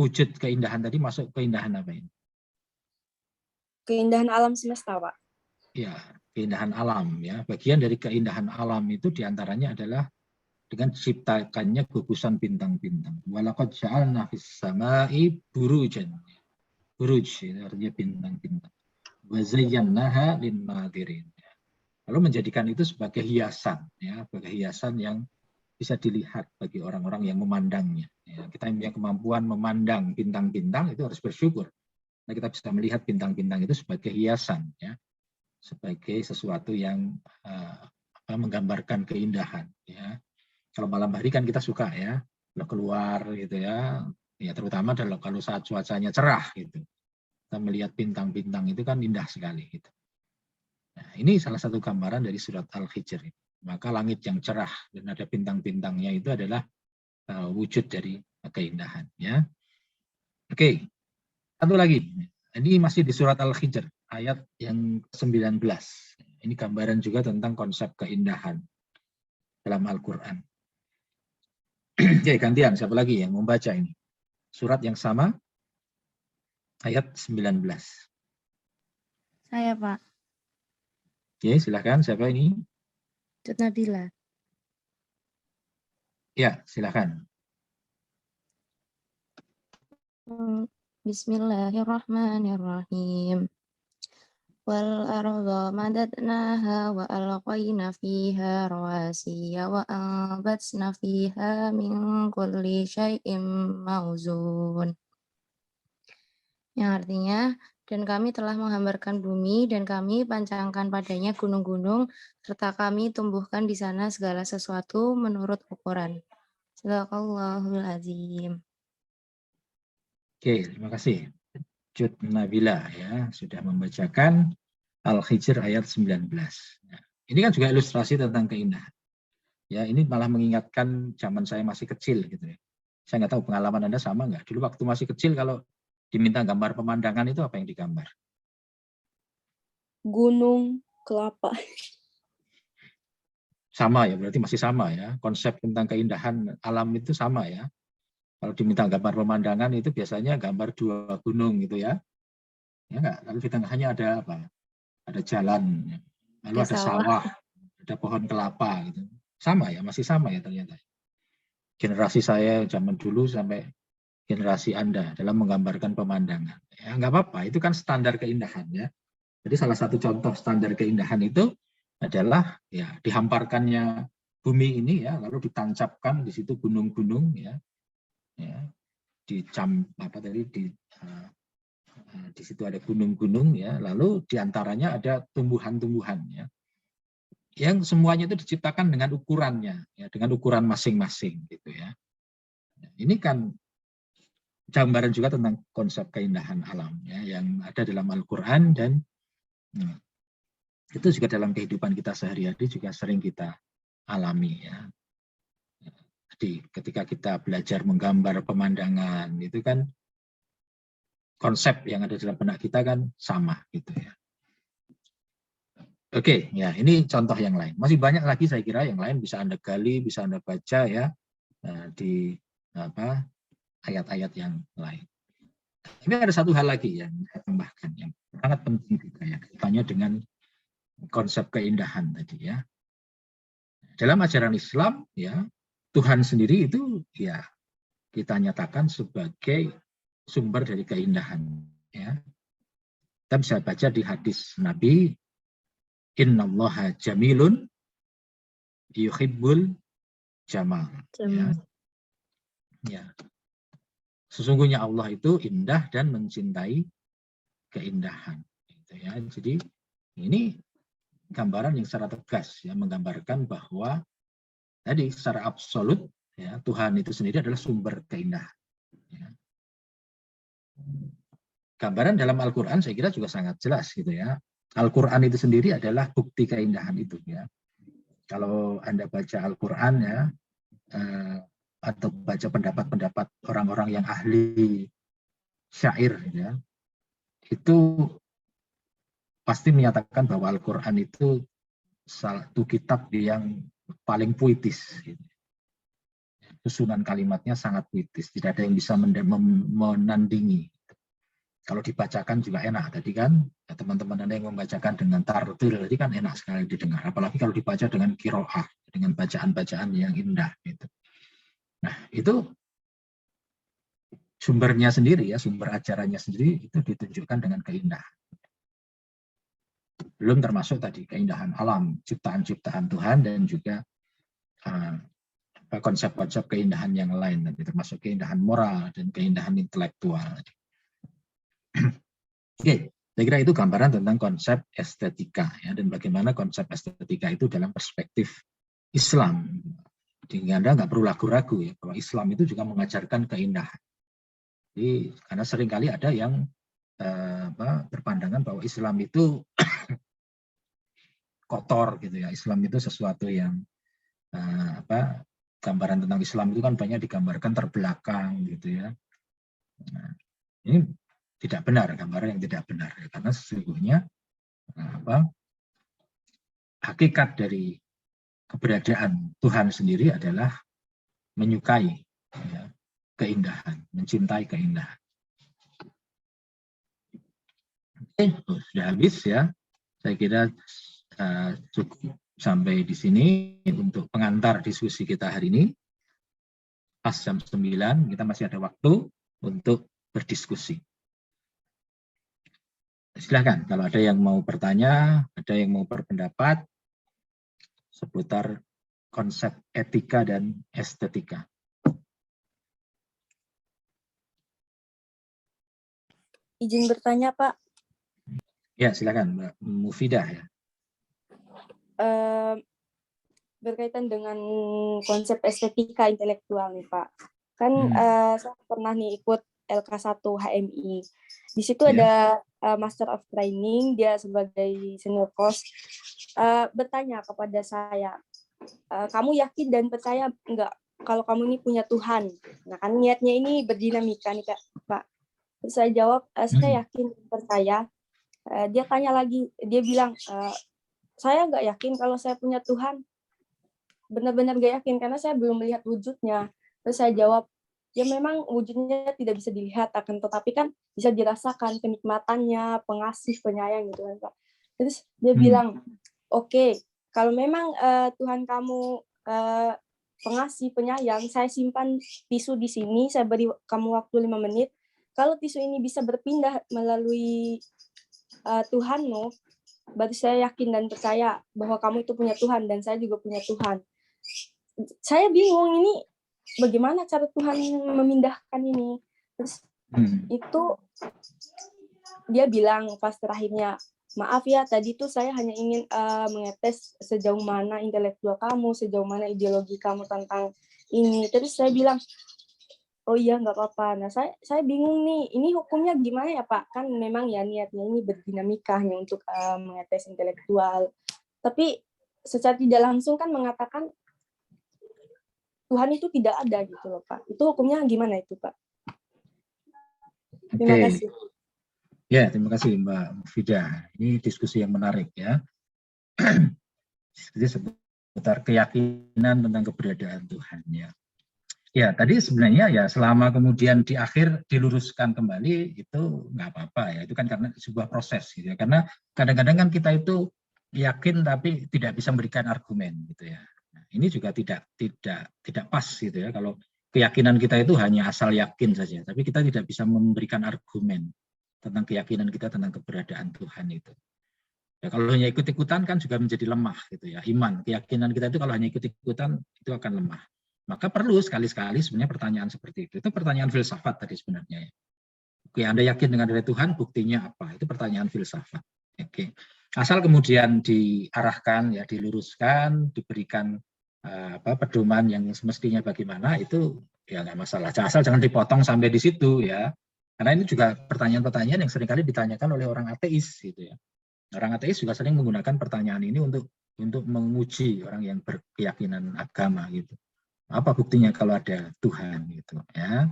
wujud keindahan tadi masuk keindahan apa ini? Keindahan alam semesta, Pak. Ya, keindahan alam ya. Bagian dari keindahan alam itu diantaranya adalah dengan diciptakannya gugusan bintang-bintang. Walaqad ja'alna fis samai burujan. Buruj itu artinya bintang-bintang. Wa zayyanaha lin-nadirin. Lalu menjadikan itu sebagai hiasan ya, sebagai hiasan yang bisa dilihat bagi orang-orang yang memandangnya. Ya, kita yang punya kemampuan memandang bintang-bintang itu harus bersyukur. Nah, kita bisa melihat bintang-bintang itu sebagai hiasan ya, sebagai sesuatu yang menggambarkan keindahan ya. Kalau malam hari kan kita suka ya, kalau keluar gitu ya, ya terutama kalau saat cuacanya cerah gitu, kita melihat bintang-bintang itu kan indah sekali gitu. Nah, ini salah satu gambaran dari surat Al-Hijr. Maka langit yang cerah dan ada bintang-bintangnya itu adalah wujud dari keindahan ya. Oke, satu lagi. Ini masih di surat Al-Hijr ayat yang 19. Ini gambaran juga tentang konsep keindahan dalam Al-Qur'an. Oke, gantian siapa lagi yang membaca ini? Surat yang sama ayat 19. Saya, Pak. Oke, silakan siapa ini? Tut Nabila. Ya, silakan. Bismillahirrahmanirrahim. Wal arda madadnaha wa alqayna fiha rawasiya wa anbatsna fiha min kulli syai'in mawzun. Yang artinya, dan kami telah menghamparkan bumi dan kami pancangkan padanya gunung-gunung serta kami tumbuhkan di sana segala sesuatu menurut ukuran. Shadaqallahul azim. Oke, terima kasih. Tut Nabila ya sudah membacakan Al-Hijr ayat 19. Nah, ini kan juga ilustrasi tentang keindahan. Ya, ini malah mengingatkan zaman saya masih kecil gitu ya. Saya nggak tahu pengalaman Anda sama nggak? Dulu waktu masih kecil kalau diminta gambar pemandangan itu apa yang digambar? Gunung, kelapa. Sama ya, berarti masih sama ya. Konsep tentang keindahan alam itu sama ya. Kalau diminta gambar pemandangan itu biasanya gambar dua gunung gitu ya. Ya enggak, lalu di tengahnya ada apa? Ada jalan, lalu ada sawah, ada pohon kelapa gitu. Sama ya, masih sama ya ternyata. Generasi saya zaman dulu sampai generasi Anda dalam menggambarkan pemandangan. Ya enggak apa-apa, itu kan standar keindahan ya. Jadi salah satu contoh standar keindahan itu adalah ya dihamparkannya bumi ini ya, lalu ditancapkan di situ gunung-gunung ya. Ya, di situ ada gunung-gunung ya, lalu diantaranya ada tumbuhan-tumbuhan ya, yang semuanya itu diciptakan dengan ukurannya ya, dengan ukuran masing-masing gitu ya. Ini kan gambaran juga tentang konsep keindahan alam ya, yang ada dalam Al-Qur'an dan itu juga dalam kehidupan kita sehari-hari juga sering kita alami ya. Jadi ketika kita belajar menggambar pemandangan itu kan konsep yang ada dalam benak kita kan sama gitu ya. Oke, ya ini contoh yang lain. Masih banyak lagi saya kira yang lain bisa Anda gali, bisa Anda baca ya. di ayat-ayat yang lain. Tapi ada satu hal lagi yang saya tambahkan yang sangat penting juga ya, kaitannya dengan konsep keindahan tadi ya. Dalam ajaran Islam ya, Tuhan sendiri itu ya kita nyatakan sebagai sumber dari keindahan ya. Kita bisa baca di hadis Nabi, innallaha jamilun yuhibbul jamal. Ya. Sesungguhnya Allah itu indah dan mencintai keindahan. Gitu ya. Jadi ini gambaran yang secara tegas ya, menggambarkan bahwa tadi secara absolut ya, Tuhan itu sendiri adalah sumber keindahan. Ya. Gambaran dalam Al-Quran saya kira juga sangat jelas gitu ya. Al-Quran itu sendiri adalah bukti keindahan itu ya. Kalau Anda baca Al-Quran ya, atau baca pendapat-pendapat orang-orang yang ahli syair ya, itu pasti menyatakan bahwa Al-Quran itu satu kitab yang paling puitis gitu. Susunan kalimatnya sangat puitis, tidak ada yang bisa menandingi. Kalau dibacakan juga enak tadi kan, ya, teman-teman Anda yang membacakan dengan tartil tadi kan enak sekali didengar, apalagi kalau dibaca dengan qiraah, dengan bacaan-bacaan yang indah gitu. Nah, itu sumbernya sendiri ya, sumber ajarannya sendiri itu ditunjukkan dengan keindahan. Belum termasuk tadi keindahan alam, ciptaan-ciptaan Tuhan dan juga konsep-konsep keindahan yang lain, termasuk keindahan moral dan keindahan intelektual. Oke, saya kira itu gambaran tentang konsep estetika ya, dan bagaimana konsep estetika itu dalam perspektif Islam. Jadi Anda nggak perlu ragu-ragu ya bahwa Islam itu juga mengajarkan keindahan. Jadi karena seringkali ada yang berpandangan bahwa Islam itu kotor gitu ya. Islam itu sesuatu yang gambaran tentang Islam itu kan banyak digambarkan terbelakang gitu ya. Nah, ini tidak benar, gambaran yang tidak benar ya, karena sesungguhnya hakikat dari keberadaan Tuhan sendiri adalah menyukai ya, keindahan, mencintai keindahan. Oke, sudah habis ya. Saya kira cukup sampai di sini untuk pengantar diskusi kita hari ini. Pas jam 9 kita masih ada waktu untuk berdiskusi. Silakan kalau ada yang mau bertanya, ada yang mau berpendapat seputar konsep etika dan estetika. Izin bertanya, Pak. Ya, silakan Mbak Mufidah ya. Berkaitan dengan konsep estetika intelektual nih, Pak. Kan saya pernah nih ikut LK1 HMI. Di situ ada Master of Training, dia sebagai senior coach bertanya kepada saya, kamu yakin dan percaya enggak kalau kamu ini punya Tuhan? Nah kan niatnya ini berdinamika nih Pak. Terus saya jawab, saya yakin dan percaya. Dia tanya lagi, dia bilang, saya nggak yakin kalau saya punya Tuhan. Benar-benar nggak yakin karena saya belum melihat wujudnya. Terus saya jawab, ya memang wujudnya tidak bisa dilihat, akan tetapi kan bisa dirasakan kenikmatannya, pengasih, penyayang gitu kan Pak. Terus dia bilang, oke, kalau memang Tuhan kamu pengasih, penyayang, saya simpan tisu di sini, saya beri kamu waktu 5 menit. Kalau tisu ini bisa berpindah melalui Tuhanmu, berarti saya yakin dan percaya bahwa kamu itu punya Tuhan dan saya juga punya Tuhan. Saya bingung ini bagaimana cara Tuhan memindahkan ini. Terus itu dia bilang pas terakhirnya, maaf ya tadi tuh saya hanya ingin mengetes sejauh mana intelektual kamu, sejauh mana ideologi kamu tentang ini. Terus saya bilang, oh iya nggak apa-apa. Nah saya bingung nih, ini hukumnya gimana ya Pak? Kan memang ya niatnya ini berdinamika hanya untuk mengetes intelektual. Tapi secara tidak langsung kan mengatakan Tuhan itu tidak ada gitu loh Pak. Itu hukumnya gimana itu Pak? Terima kasih. Ya, terima kasih Mbak Mufidah. Ini diskusi yang menarik ya. Jadi seputar keyakinan tentang keberadaan Tuhan ya. Ya, tadi sebenarnya ya selama kemudian di akhir diluruskan kembali itu nggak apa-apa ya. Itu kan karena sebuah proses gitu ya. Karena kadang-kadang kan kita itu yakin tapi tidak bisa memberikan argumen gitu ya. Nah, ini juga tidak pas gitu ya. Kalau keyakinan kita itu hanya asal yakin saja, tapi kita tidak bisa memberikan argumen tentang keyakinan kita tentang keberadaan Tuhan itu. Ya, kalau hanya ikut-ikutan kan juga menjadi lemah gitu ya. Iman, keyakinan kita itu kalau hanya ikut-ikutan itu akan lemah. Maka perlu sekali-sekali sebenarnya pertanyaan seperti itu. Itu pertanyaan filsafat tadi sebenarnya. Oke, Anda yakin dengan ada Tuhan, buktinya apa? Itu pertanyaan filsafat. Oke. Asal kemudian diarahkan, ya diluruskan, diberikan pedoman yang semestinya bagaimana, itu ya nggak masalah. Asal jangan dipotong sampai di situ ya. Karena ini juga pertanyaan-pertanyaan yang seringkali ditanyakan oleh orang ateis gitu ya. Orang ateis juga sering menggunakan pertanyaan ini untuk menguji orang yang berkeyakinan agama gitu. Apa buktinya kalau ada Tuhan gitu ya.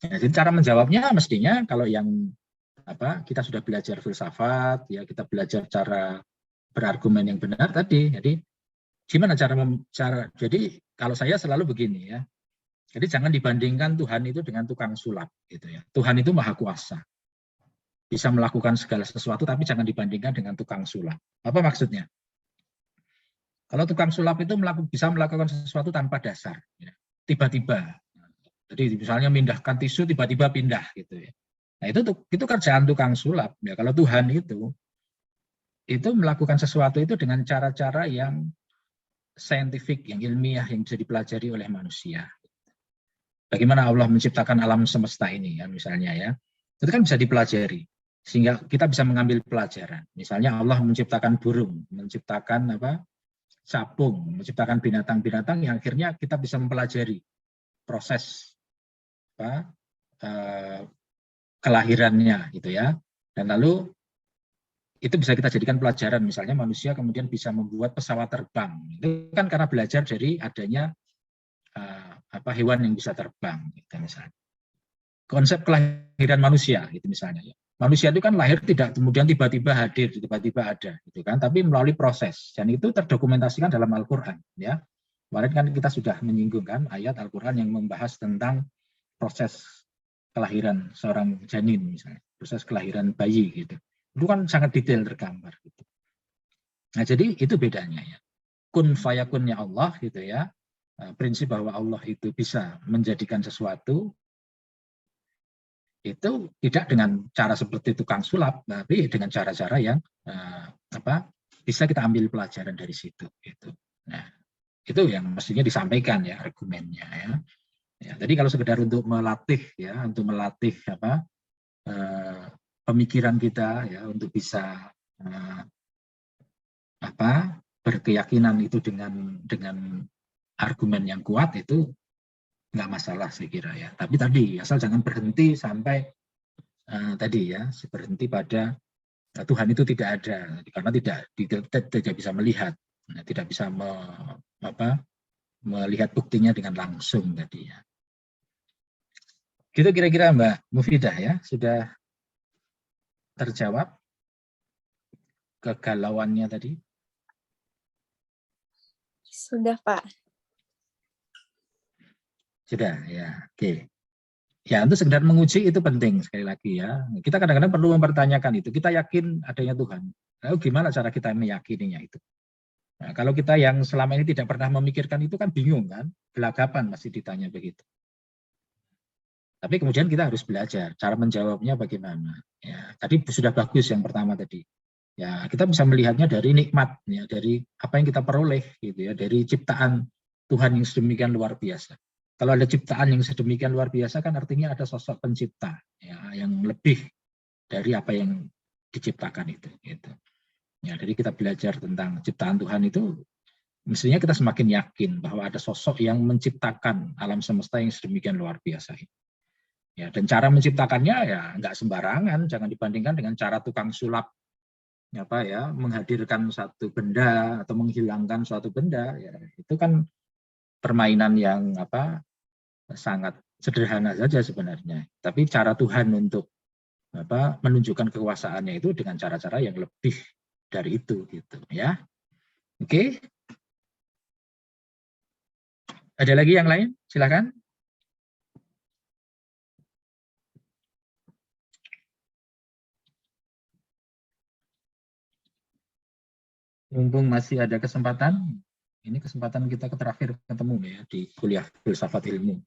Jadi cara menjawabnya mestinya kalau yang kita sudah belajar filsafat ya, kita belajar cara berargumen yang benar tadi. Jadi gimana cara jadi kalau saya selalu begini ya. Jadi jangan dibandingkan Tuhan itu dengan tukang sulap gitu ya. Tuhan itu maha kuasa. Bisa melakukan segala sesuatu tapi jangan dibandingkan dengan tukang sulap. Apa maksudnya? Kalau tukang sulap itu bisa melakukan sesuatu tanpa dasar, tiba-tiba. Jadi misalnya mindahkan tisu, tiba-tiba pindah gitu ya. Nah itu kerjaan tukang sulap. Ya kalau Tuhan itu melakukan sesuatu itu dengan cara-cara yang saintifik, yang ilmiah, yang bisa dipelajari oleh manusia. Bagaimana Allah menciptakan alam semesta ini, ya misalnya ya, itu kan bisa dipelajari. Sehingga kita bisa mengambil pelajaran. Misalnya Allah menciptakan burung, menciptakan capung, menciptakan binatang-binatang yang akhirnya kita bisa mempelajari proses kelahirannya gitu ya. Dan lalu itu bisa kita jadikan pelajaran, misalnya manusia kemudian bisa membuat pesawat terbang. Itu kan karena belajar dari adanya hewan yang bisa terbang gitu misalnya. Konsep kelahiran manusia gitu misalnya ya. Manusia itu kan lahir tidak kemudian tiba-tiba hadir, tiba-tiba ada, gitu kan? Tapi melalui proses, dan itu terdokumentasikan dalam Al-Quran. Ya, kemarin kan kita sudah menyinggung kan ayat Al-Quran yang membahas tentang proses kelahiran seorang janin, misalnya, proses kelahiran bayi, gitu. Itu kan sangat detail tergambar. Gitu. Nah, jadi itu bedanya ya. Kun fayakunnya Allah, gitu ya. Prinsip bahwa Allah itu bisa menjadikan sesuatu. Itu tidak dengan cara seperti tukang sulap, tapi dengan cara-cara yang bisa kita ambil pelajaran dari situ. Gitu. Nah, itu yang mestinya disampaikan ya argumennya ya. Ya, tadi kalau sekedar untuk melatih ya, untuk melatih pemikiran kita ya, untuk bisa berkeyakinan itu dengan argumen yang kuat itu nggak masalah saya kira ya. Tapi tadi asal jangan berhenti sampai tadi ya, berhenti pada Tuhan itu tidak ada karena tidak bisa melihat, tidak bisa melihat buktinya dengan langsung tadi ya. Gitu kira-kira Mbak Mufidah ya, sudah terjawab kegalauannya tadi? Sudah, Pak. Sudah, ya. Oke. Ya, untuk sekedar menguji itu penting sekali lagi ya. Kita kadang-kadang perlu mempertanyakan itu. Kita yakin adanya Tuhan. Lalu gimana cara kita meyakininya itu? Nah, kalau kita yang selama ini tidak pernah memikirkan itu kan bingung kan? Gelagapan masih ditanya begitu. Tapi kemudian kita harus belajar cara menjawabnya bagaimana. Ya, tadi sudah bagus yang pertama tadi. Ya, kita bisa melihatnya dari nikmat, ya, dari apa yang kita peroleh, gitu ya, dari ciptaan Tuhan yang sedemikian luar biasa. Kalau ada ciptaan yang sedemikian luar biasa kan artinya ada sosok pencipta ya, yang lebih dari apa yang diciptakan itu. Gitu. Ya, jadi kita belajar tentang ciptaan Tuhan itu, mestinya kita semakin yakin bahwa ada sosok yang menciptakan alam semesta yang sedemikian luar biasa. Ya, dan cara menciptakannya ya nggak sembarangan, jangan dibandingkan dengan cara tukang sulap menghadirkan satu benda atau menghilangkan suatu benda. Ya, itu kan permainan yang sangat sederhana saja sebenarnya. Tapi cara Tuhan untuk menunjukkan kekuasaannya itu dengan cara-cara yang lebih dari itu gitu ya. Oke. Ada lagi yang lain? Silakan. Mumpung masih ada kesempatan, ini kesempatan kita terakhir ketemu ya di kuliah filsafat ilmu.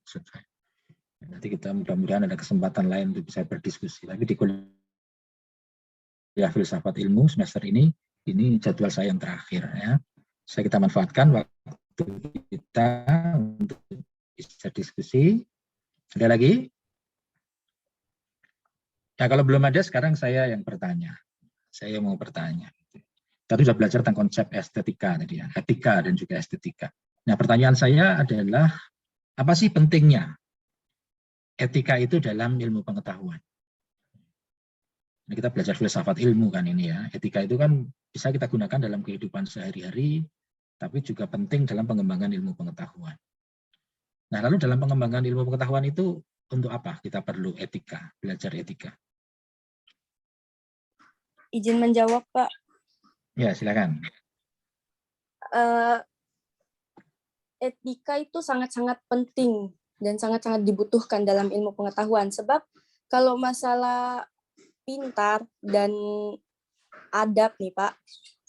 Nanti kita mudah-mudahan ada kesempatan lain untuk bisa berdiskusi. Tapi di kuliah filsafat ilmu semester ini jadwal saya yang terakhir ya. Kita manfaatkan waktu kita untuk bisa diskusi. Ada lagi? Ya kalau belum ada, sekarang saya yang bertanya. Saya mau bertanya. Kita sudah belajar tentang konsep estetika tadi ya, etika dan juga estetika. Nah, pertanyaan saya adalah apa sih pentingnya etika itu dalam ilmu pengetahuan? Nah, kita belajar filsafat ilmu kan ini ya. Etika itu kan bisa kita gunakan dalam kehidupan sehari-hari, tapi juga penting dalam pengembangan ilmu pengetahuan. Nah, lalu dalam pengembangan ilmu pengetahuan itu untuk apa kita perlu etika, belajar etika? Izin menjawab, Pak. Ya, silakan. Etika itu sangat-sangat penting dan sangat-sangat dibutuhkan dalam ilmu pengetahuan. Sebab kalau masalah pintar dan adab nih, Pak,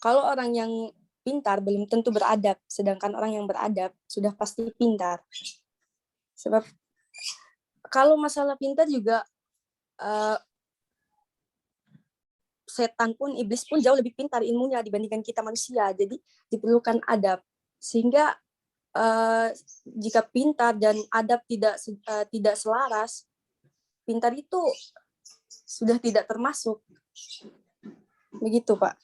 kalau orang yang pintar belum tentu beradab, sedangkan orang yang beradab sudah pasti pintar. Sebab kalau masalah pintar juga setan pun, iblis pun jauh lebih pintar ilmunya dibandingkan kita manusia. Jadi diperlukan adab. Sehingga jika pintar dan adab tidak selaras, pintar itu sudah tidak termasuk. Begitu, Pak.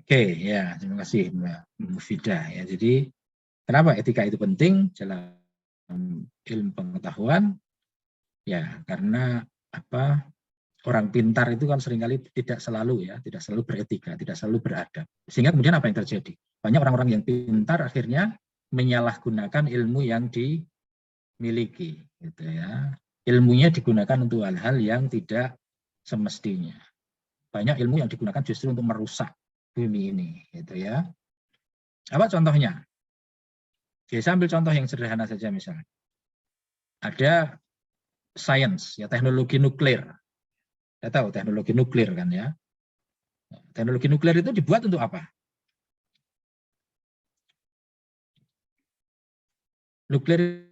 Oke, ya, terima kasih Mbak Mufidah ya. Jadi kenapa etika itu penting dalam ilmu pengetahuan? Ya, karena orang pintar itu kan seringkali tidak selalu beretika, tidak selalu beradab. Sehingga kemudian apa yang terjadi? Banyak orang-orang yang pintar akhirnya menyalahgunakan ilmu yang dimiliki, gitu ya. Ilmunya digunakan untuk hal-hal yang tidak semestinya. Banyak ilmu yang digunakan justru untuk merusak bumi ini, gitu ya. Apa contohnya? Saya ambil contoh yang sederhana saja misalnya. Ada sains, ya teknologi nuklir. Saya tahu teknologi nuklir kan ya. Teknologi nuklir itu dibuat untuk apa? Nuklir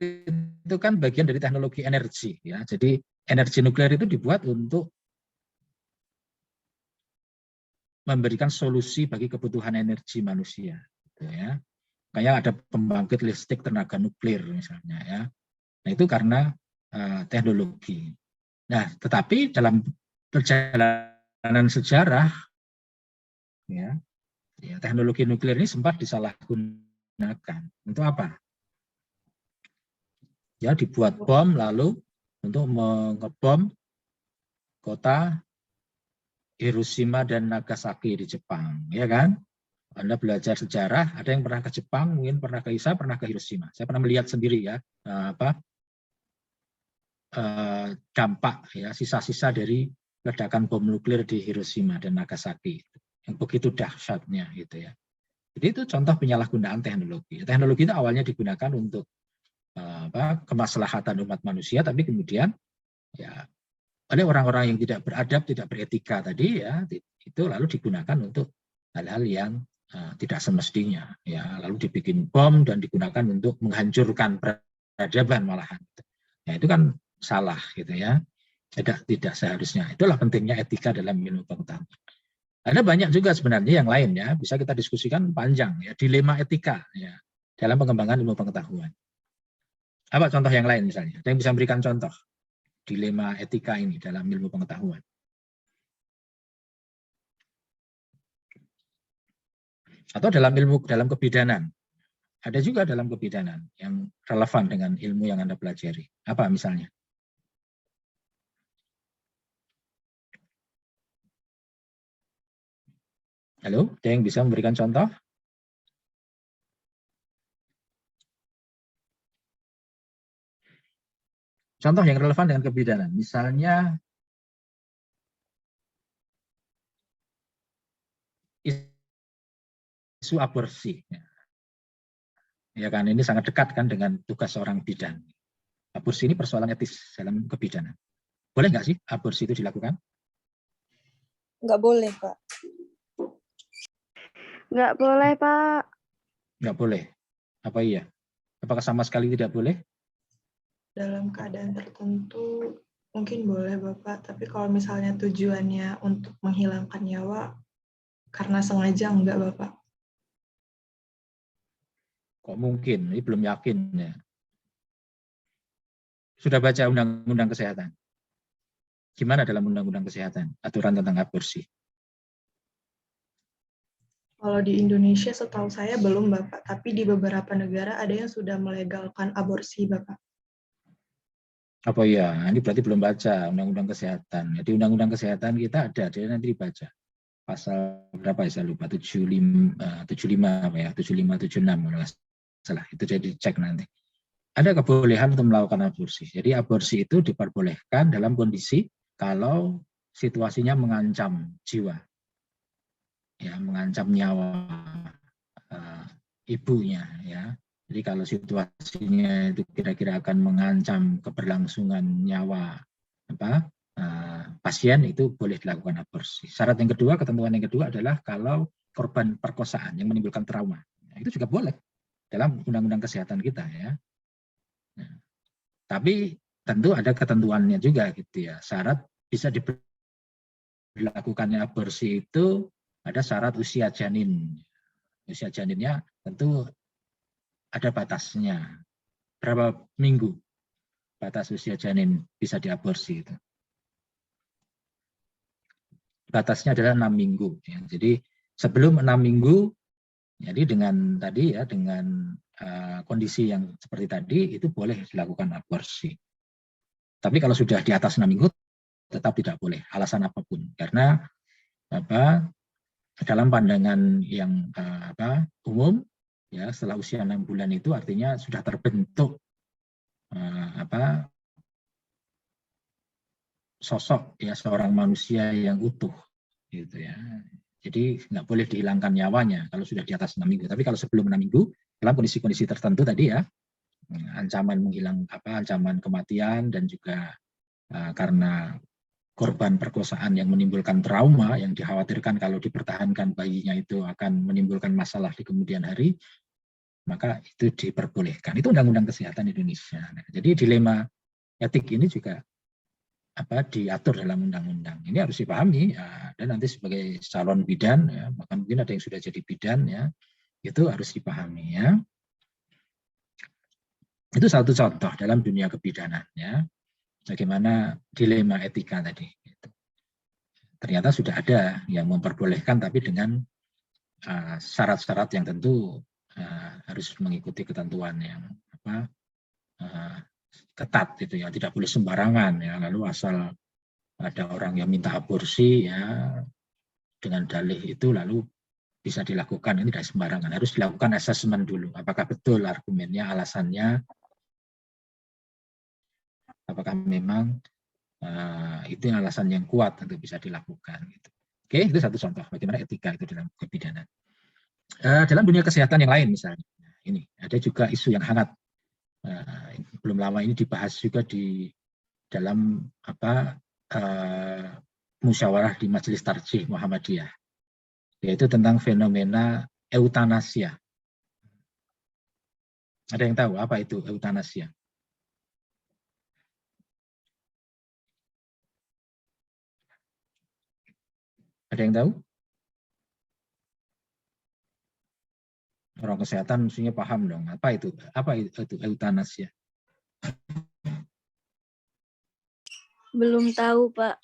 itu kan bagian dari teknologi energi ya. Jadi energi nuklir itu dibuat untuk memberikan solusi bagi kebutuhan energi manusia, gitu ya. Kayak ada pembangkit listrik tenaga nuklir misalnya ya. Nah itu karena teknologi. Nah tetapi dalam perjalanan sejarah ya teknologi nuklir ini sempat disalahgunakan untuk apa? Ya dibuat bom lalu untuk mengebom kota Hiroshima dan Nagasaki di Jepang, ya kan? Anda belajar sejarah, ada yang pernah ke Jepang, mungkin pernah ke Hiroshima. Saya pernah melihat sendiri ya dampak ya sisa-sisa dari ledakan bom nuklir di Hiroshima dan Nagasaki yang begitu dahsyatnya gitu ya. Jadi itu contoh penyalahgunaan teknologi. Teknologi itu awalnya digunakan untuk kemaslahatan umat manusia, tapi kemudian ya oleh orang-orang yang tidak beradab, tidak beretika tadi ya itu lalu digunakan untuk hal-hal yang tidak semestinya ya, lalu dibikin bom dan digunakan untuk menghancurkan peradaban malahan. Ya itu kan salah gitu ya, tidak seharusnya. Itulah pentingnya etika dalam ilmu pengetahuan. Ada banyak juga sebenarnya yang lain ya, bisa kita diskusikan panjang ya, dilema etika ya dalam pengembangan ilmu pengetahuan. Apa contoh yang lain misalnya? Ada yang bisa memberikan contoh dilema etika ini dalam ilmu pengetahuan? Atau dalam kebidanan? Ada juga dalam kebidanan yang relevan dengan ilmu yang Anda pelajari. Apa misalnya? Halo, ada yang bisa memberikan contoh? Contoh yang relevan dengan kebidanan, misalnya isu aborsi. Ya kan, ini sangat dekat kan dengan tugas seorang bidan. Aborsi ini persoalan etis dalam kebidanan. Boleh nggak sih aborsi itu dilakukan? Nggak boleh, Pak. Nggak boleh, Pak. Nggak boleh. Apa iya? Apakah sama sekali tidak boleh? Dalam keadaan tertentu mungkin boleh Bapak, tapi kalau misalnya tujuannya untuk menghilangkan nyawa, karena sengaja enggak Bapak. Kok mungkin? Ini belum yakin ya. Sudah baca undang-undang kesehatan? Gimana dalam undang-undang kesehatan? Aturan tentang aborsi. Kalau di Indonesia setahu saya belum Bapak, tapi di beberapa negara ada yang sudah melegalkan aborsi Bapak. Apa ya? Ini berarti belum baca undang-undang kesehatan. Jadi undang-undang kesehatan kita ada, jadi nanti dibaca. Pasal berapa ya, saya lupa, 75 apa ya, 75, 76 kalau nggak salah. Itu jadi cek nanti. Ada kebolehan untuk melakukan aborsi. Jadi aborsi itu diperbolehkan dalam kondisi kalau situasinya mengancam jiwa, ya, mengancam nyawa ibunya, ya. Jadi kalau situasinya itu kira-kira akan mengancam keberlangsungan nyawa pasien, itu boleh dilakukan aborsi. Syarat yang kedua, ketentuan yang kedua adalah kalau korban perkosaan yang menimbulkan trauma, itu juga boleh dalam undang-undang kesehatan kita, ya. Nah, tapi tentu ada ketentuannya juga gitu ya. Syarat bisa dilakukannya aborsi itu ada syarat usia janin. Usia janinnya tentu ada batasnya. Berapa minggu batas usia janin bisa diaborsi itu? Batasnya adalah 6 minggu. Ya. Jadi sebelum 6 minggu, jadi dengan tadi ya, dengan kondisi yang seperti tadi, itu boleh dilakukan aborsi. Tapi kalau sudah di atas 6 minggu, tetap tidak boleh, alasan apapun. Karena dalam pandangan yang umum, ya, setelah usia 6 bulan itu artinya sudah terbentuk sosok ya seorang manusia yang utuh, gitu ya. Jadi nggak boleh dihilangkan nyawanya kalau sudah di atas 6 minggu. Tapi kalau sebelum 6 minggu, dalam kondisi-kondisi tertentu tadi ya, ancaman ancaman kematian dan juga karena korban perkosaan yang menimbulkan trauma yang dikhawatirkan kalau dipertahankan bayinya itu akan menimbulkan masalah di kemudian hari, maka itu diperbolehkan. Itu undang-undang kesehatan Indonesia. Nah, jadi dilema etik ini juga diatur dalam undang-undang. Ini harus dipahami ya, dan nanti sebagai calon bidan ya, bahkan mungkin ada yang sudah jadi bidan ya, itu harus dipahami ya. Itu satu contoh dalam dunia kebidanan ya. Bagaimana dilema etika tadi. Ternyata sudah ada yang memperbolehkan, tapi dengan syarat-syarat yang tentu harus mengikuti ketentuan yang ketat gitu ya, tidak boleh sembarangan ya. Lalu asal ada orang yang minta aborsi ya dengan dalih itu lalu bisa dilakukan, ini tidak sembarangan, harus dilakukan asesmen dulu. Apakah betul argumennya, alasannya, apakah memang itu alasan yang kuat untuk bisa dilakukan. Gitu. Oke, itu satu contoh bagaimana etika itu dalam kebidanan. Dalam dunia kesehatan yang lain misalnya, ini ada juga isu yang hangat. Belum lama ini dibahas juga di dalam musyawarah di Majelis Tarjih Muhammadiyah, yaitu tentang fenomena eutanasia. Ada yang tahu apa itu eutanasia? Ada yang tahu? Orang kesehatan mestinya paham dong. Apa itu? Apa itu eutanasia? Belum tahu, Pak.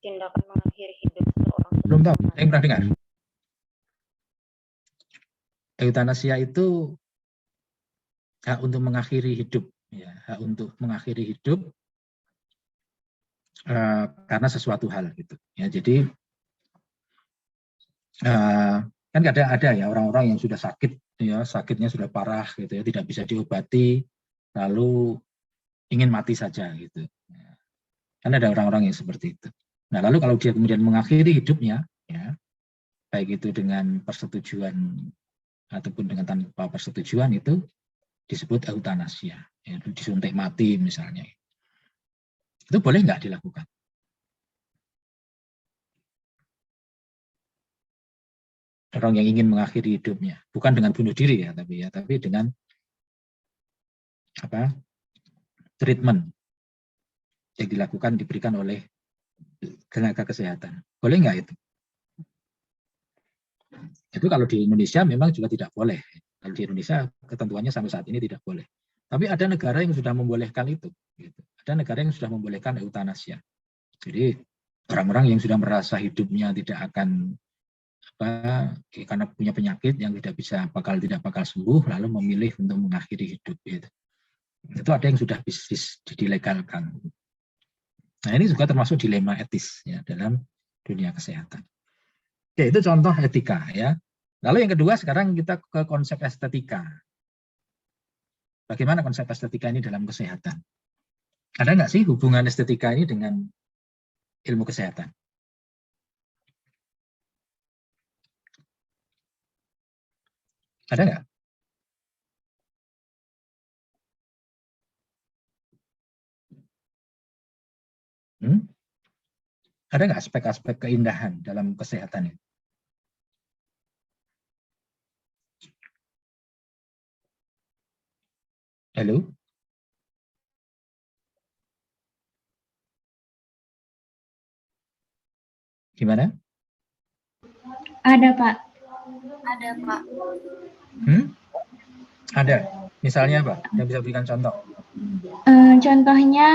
Tindakan mengakhiri hidup seorang. Belum tahu. Yang pernah dengar? Eutanasia itu hak untuk mengakhiri hidup, ya, hak untuk mengakhiri hidup karena sesuatu hal gitu. Ya, jadi kan ada ya orang-orang yang sudah sakit, ya sakitnya sudah parah gitu ya, tidak bisa diobati, lalu ingin mati saja gitu. Kan ada orang-orang yang seperti itu. Nah, lalu kalau dia kemudian mengakhiri hidupnya, ya, baik itu dengan persetujuan ataupun dengan tanpa persetujuan, itu disebut eutanasia, ya, disuntik mati misalnya. Itu boleh nggak dilakukan? orang yang ingin mengakhiri hidupnya, bukan dengan bunuh diri ya, tapi dengan apa? Treatment yang diberikan oleh tenaga kesehatan. Boleh nggak itu? Itu kalau di Indonesia memang juga tidak boleh. Kalau di Indonesia ketentuannya sampai saat ini tidak boleh. Tapi ada negara yang sudah membolehkan itu. Gitu. Ada negara yang sudah membolehkan eutanasia. Jadi orang-orang yang sudah merasa hidupnya tidak akan karena punya penyakit yang tidak bakal sembuh, lalu memilih untuk mengakhiri hidup. Gitu. Itu ada yang sudah bisnis dilegalkan. Nah ini juga termasuk dilema etis ya dalam dunia kesehatan. Oke, itu contoh etika ya. Lalu yang kedua sekarang kita ke konsep estetika. Bagaimana konsep estetika ini dalam kesehatan? Ada nggak sih hubungan estetika ini dengan ilmu kesehatan? Ada nggak? Ada nggak aspek-aspek keindahan dalam kesehatan itu? Halo? Gimana? Ada, Pak. Ada, Pak. Ada. Misalnya apa? Yang bisa berikan contoh? Contohnya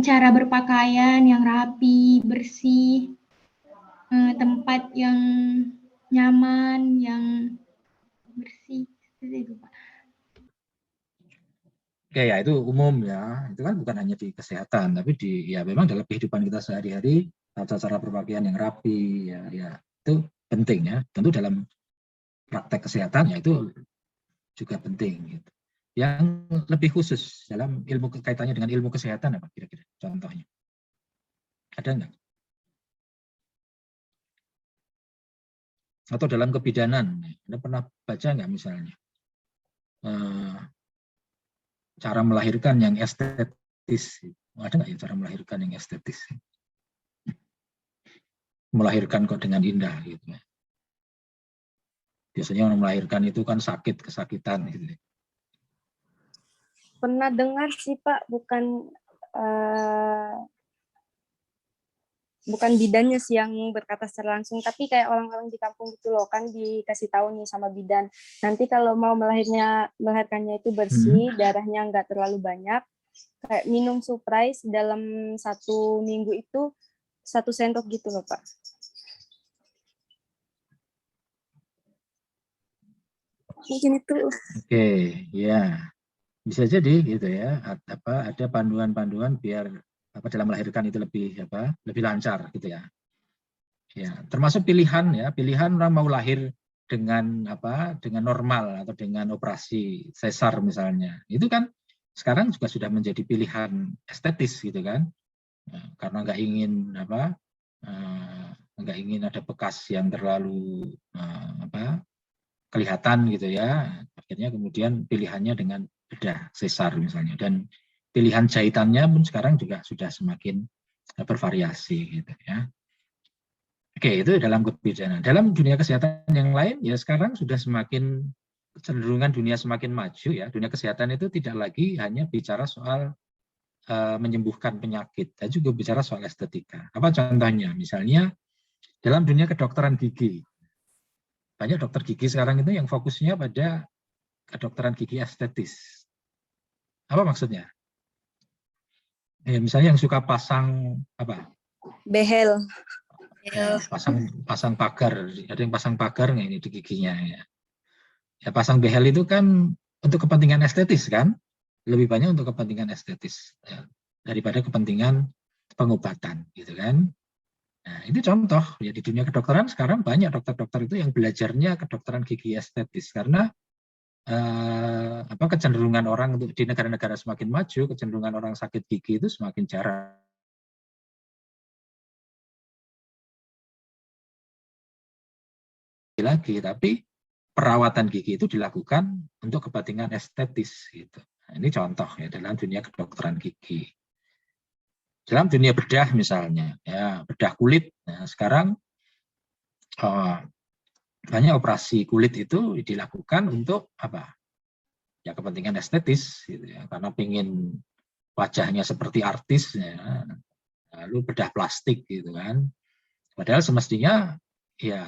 cara berpakaian yang rapi, bersih, tempat yang nyaman, yang bersih. Itu, Pak. Oke, ya itu umum ya. Itu kan bukan hanya di kesehatan, tapi ya memang dalam kehidupan kita sehari-hari, tata cara berpakaian yang rapi, ya itu penting ya. Tentu dalam praktek kesehatan ya itu juga penting. Gitu. Yang lebih khusus dalam ilmu kaitannya dengan ilmu kesehatan apa kira-kira contohnya? Ada nggak? Atau dalam kebidanan, Anda pernah baca nggak misalnya cara melahirkan yang estetis? Ada nggak ya cara melahirkan yang estetis? Melahirkan kok dengan indah gitu. Biasanya orang melahirkan itu kan sakit, kesakitan gitu. Pernah dengar sih Pak, bukan bidannya sih yang berkata secara langsung, tapi kayak orang-orang di kampung gitu loh, kan dikasih tahu nih sama bidan, nanti kalau mau melahirkannya itu bersih, darahnya nggak terlalu banyak, kayak minum Surprise dalam 1 minggu itu 1 sendok gitu loh Pak. Mungkin itu. Oke, ya. Bisa jadi gitu ya, ada panduan-panduan biar dalam melahirkan itu lebih lancar gitu ya. Ya, termasuk pilihan orang mau lahir dengan normal atau dengan operasi sesar misalnya. Itu kan sekarang juga sudah menjadi pilihan estetis gitu kan. Karena nggak ingin ada bekas yang terlalu kelihatan gitu ya. Akhirnya kemudian pilihannya dengan bedah sesar misalnya, dan pilihan jahitannya pun sekarang juga sudah semakin bervariasi gitu ya. Oke, itu dalam kebijakan. Dalam dunia kesehatan yang lain ya sekarang sudah semakin kecenderungan dunia semakin maju ya. Dunia kesehatan itu tidak lagi hanya bicara soal menyembuhkan penyakit, tapi juga bicara soal estetika. Apa contohnya? Misalnya dalam dunia kedokteran gigi. Banyak dokter gigi sekarang itu yang fokusnya pada kedokteran gigi estetis. Apa maksudnya? Misalnya yang suka pasang behel. Pasang pagar. Ada yang pasang pagar nggak ini di giginya ya. Ya pasang behel itu kan untuk kepentingan estetis kan? Lebih banyak untuk kepentingan estetis ya, daripada kepentingan pengobatan gitu kan. Nah, ini contoh ya di dunia kedokteran sekarang banyak dokter-dokter itu yang belajarnya kedokteran gigi estetis karena kecenderungan orang untuk di negara-negara semakin maju, kecenderungan orang sakit gigi itu semakin jarang lagi, tapi perawatan gigi itu dilakukan untuk kepentingan estetis gitu. Nah, ini contoh ya dalam dunia kedokteran gigi. Dalam dunia bedah misalnya, ya bedah kulit. Nah, sekarang Makanya operasi kulit itu dilakukan untuk apa? Ya kepentingan estetis, gitu ya. Karena pengen wajahnya seperti artis, ya. Lalu bedah plastik, gitu kan. Padahal semestinya, ya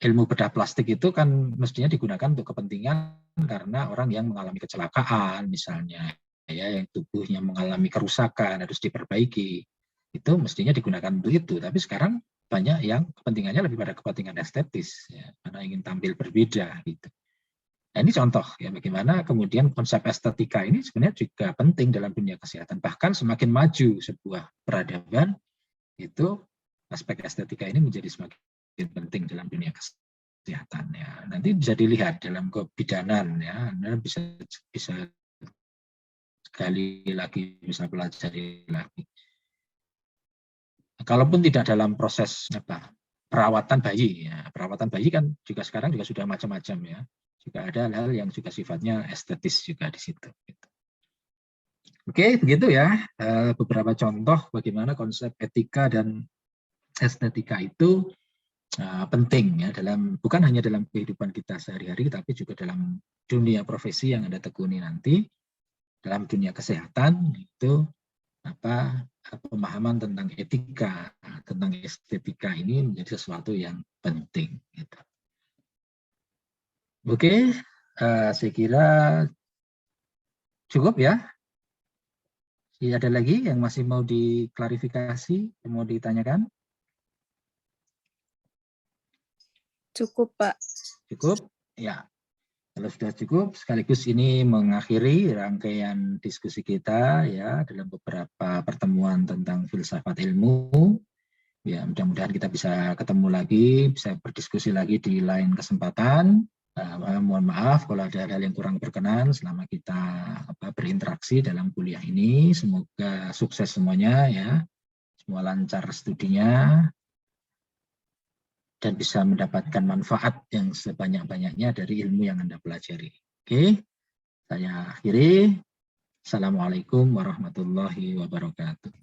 ilmu bedah plastik itu kan mestinya digunakan untuk kepentingan karena orang yang mengalami kecelakaan, misalnya, ya, yang tubuhnya mengalami kerusakan harus diperbaiki. Itu mestinya digunakan untuk itu. Tapi sekarang banyak yang kepentingannya lebih pada kepentingan estetis, ya, karena ingin tampil berbeda gitu. Nah, ini contoh ya bagaimana kemudian konsep estetika ini sebenarnya juga penting dalam dunia kesehatan. Bahkan semakin maju sebuah peradaban, itu aspek estetika ini menjadi semakin penting dalam dunia kesehatan. Ya. Nanti bisa dilihat dalam kebidanan, ya, Anda bisa sekali lagi bisa pelajari lagi. Kalaupun tidak dalam proses perawatan bayi, ya, perawatan bayi kan juga sekarang juga sudah macam-macam, ya. Juga ada hal-hal yang juga sifatnya estetis juga di situ. Oke, begitu ya. Beberapa contoh bagaimana konsep etika dan estetika itu penting ya bukan hanya dalam kehidupan kita sehari-hari, tapi juga dalam dunia profesi yang Anda tekuni nanti, dalam dunia kesehatan itu pemahaman tentang etika, tentang estetika ini menjadi sesuatu yang penting. Gitu. Oke, saya kira cukup ya. Ada lagi yang masih mau diklarifikasi, mau ditanyakan? Cukup, Pak. Cukup? Ya. Kalau sudah cukup, sekaligus ini mengakhiri rangkaian diskusi kita ya dalam beberapa pertemuan tentang filsafat ilmu. Ya, mudah-mudahan kita bisa ketemu lagi, bisa berdiskusi lagi di lain kesempatan. Mohon maaf kalau ada hal yang kurang berkenan selama kita berinteraksi dalam kuliah ini. Semoga sukses semuanya ya, semua lancar studinya, dan bisa mendapatkan manfaat yang sebanyak-banyaknya dari ilmu yang Anda pelajari. Oke, saya akhiri. Assalamualaikum warahmatullahi wabarakatuh.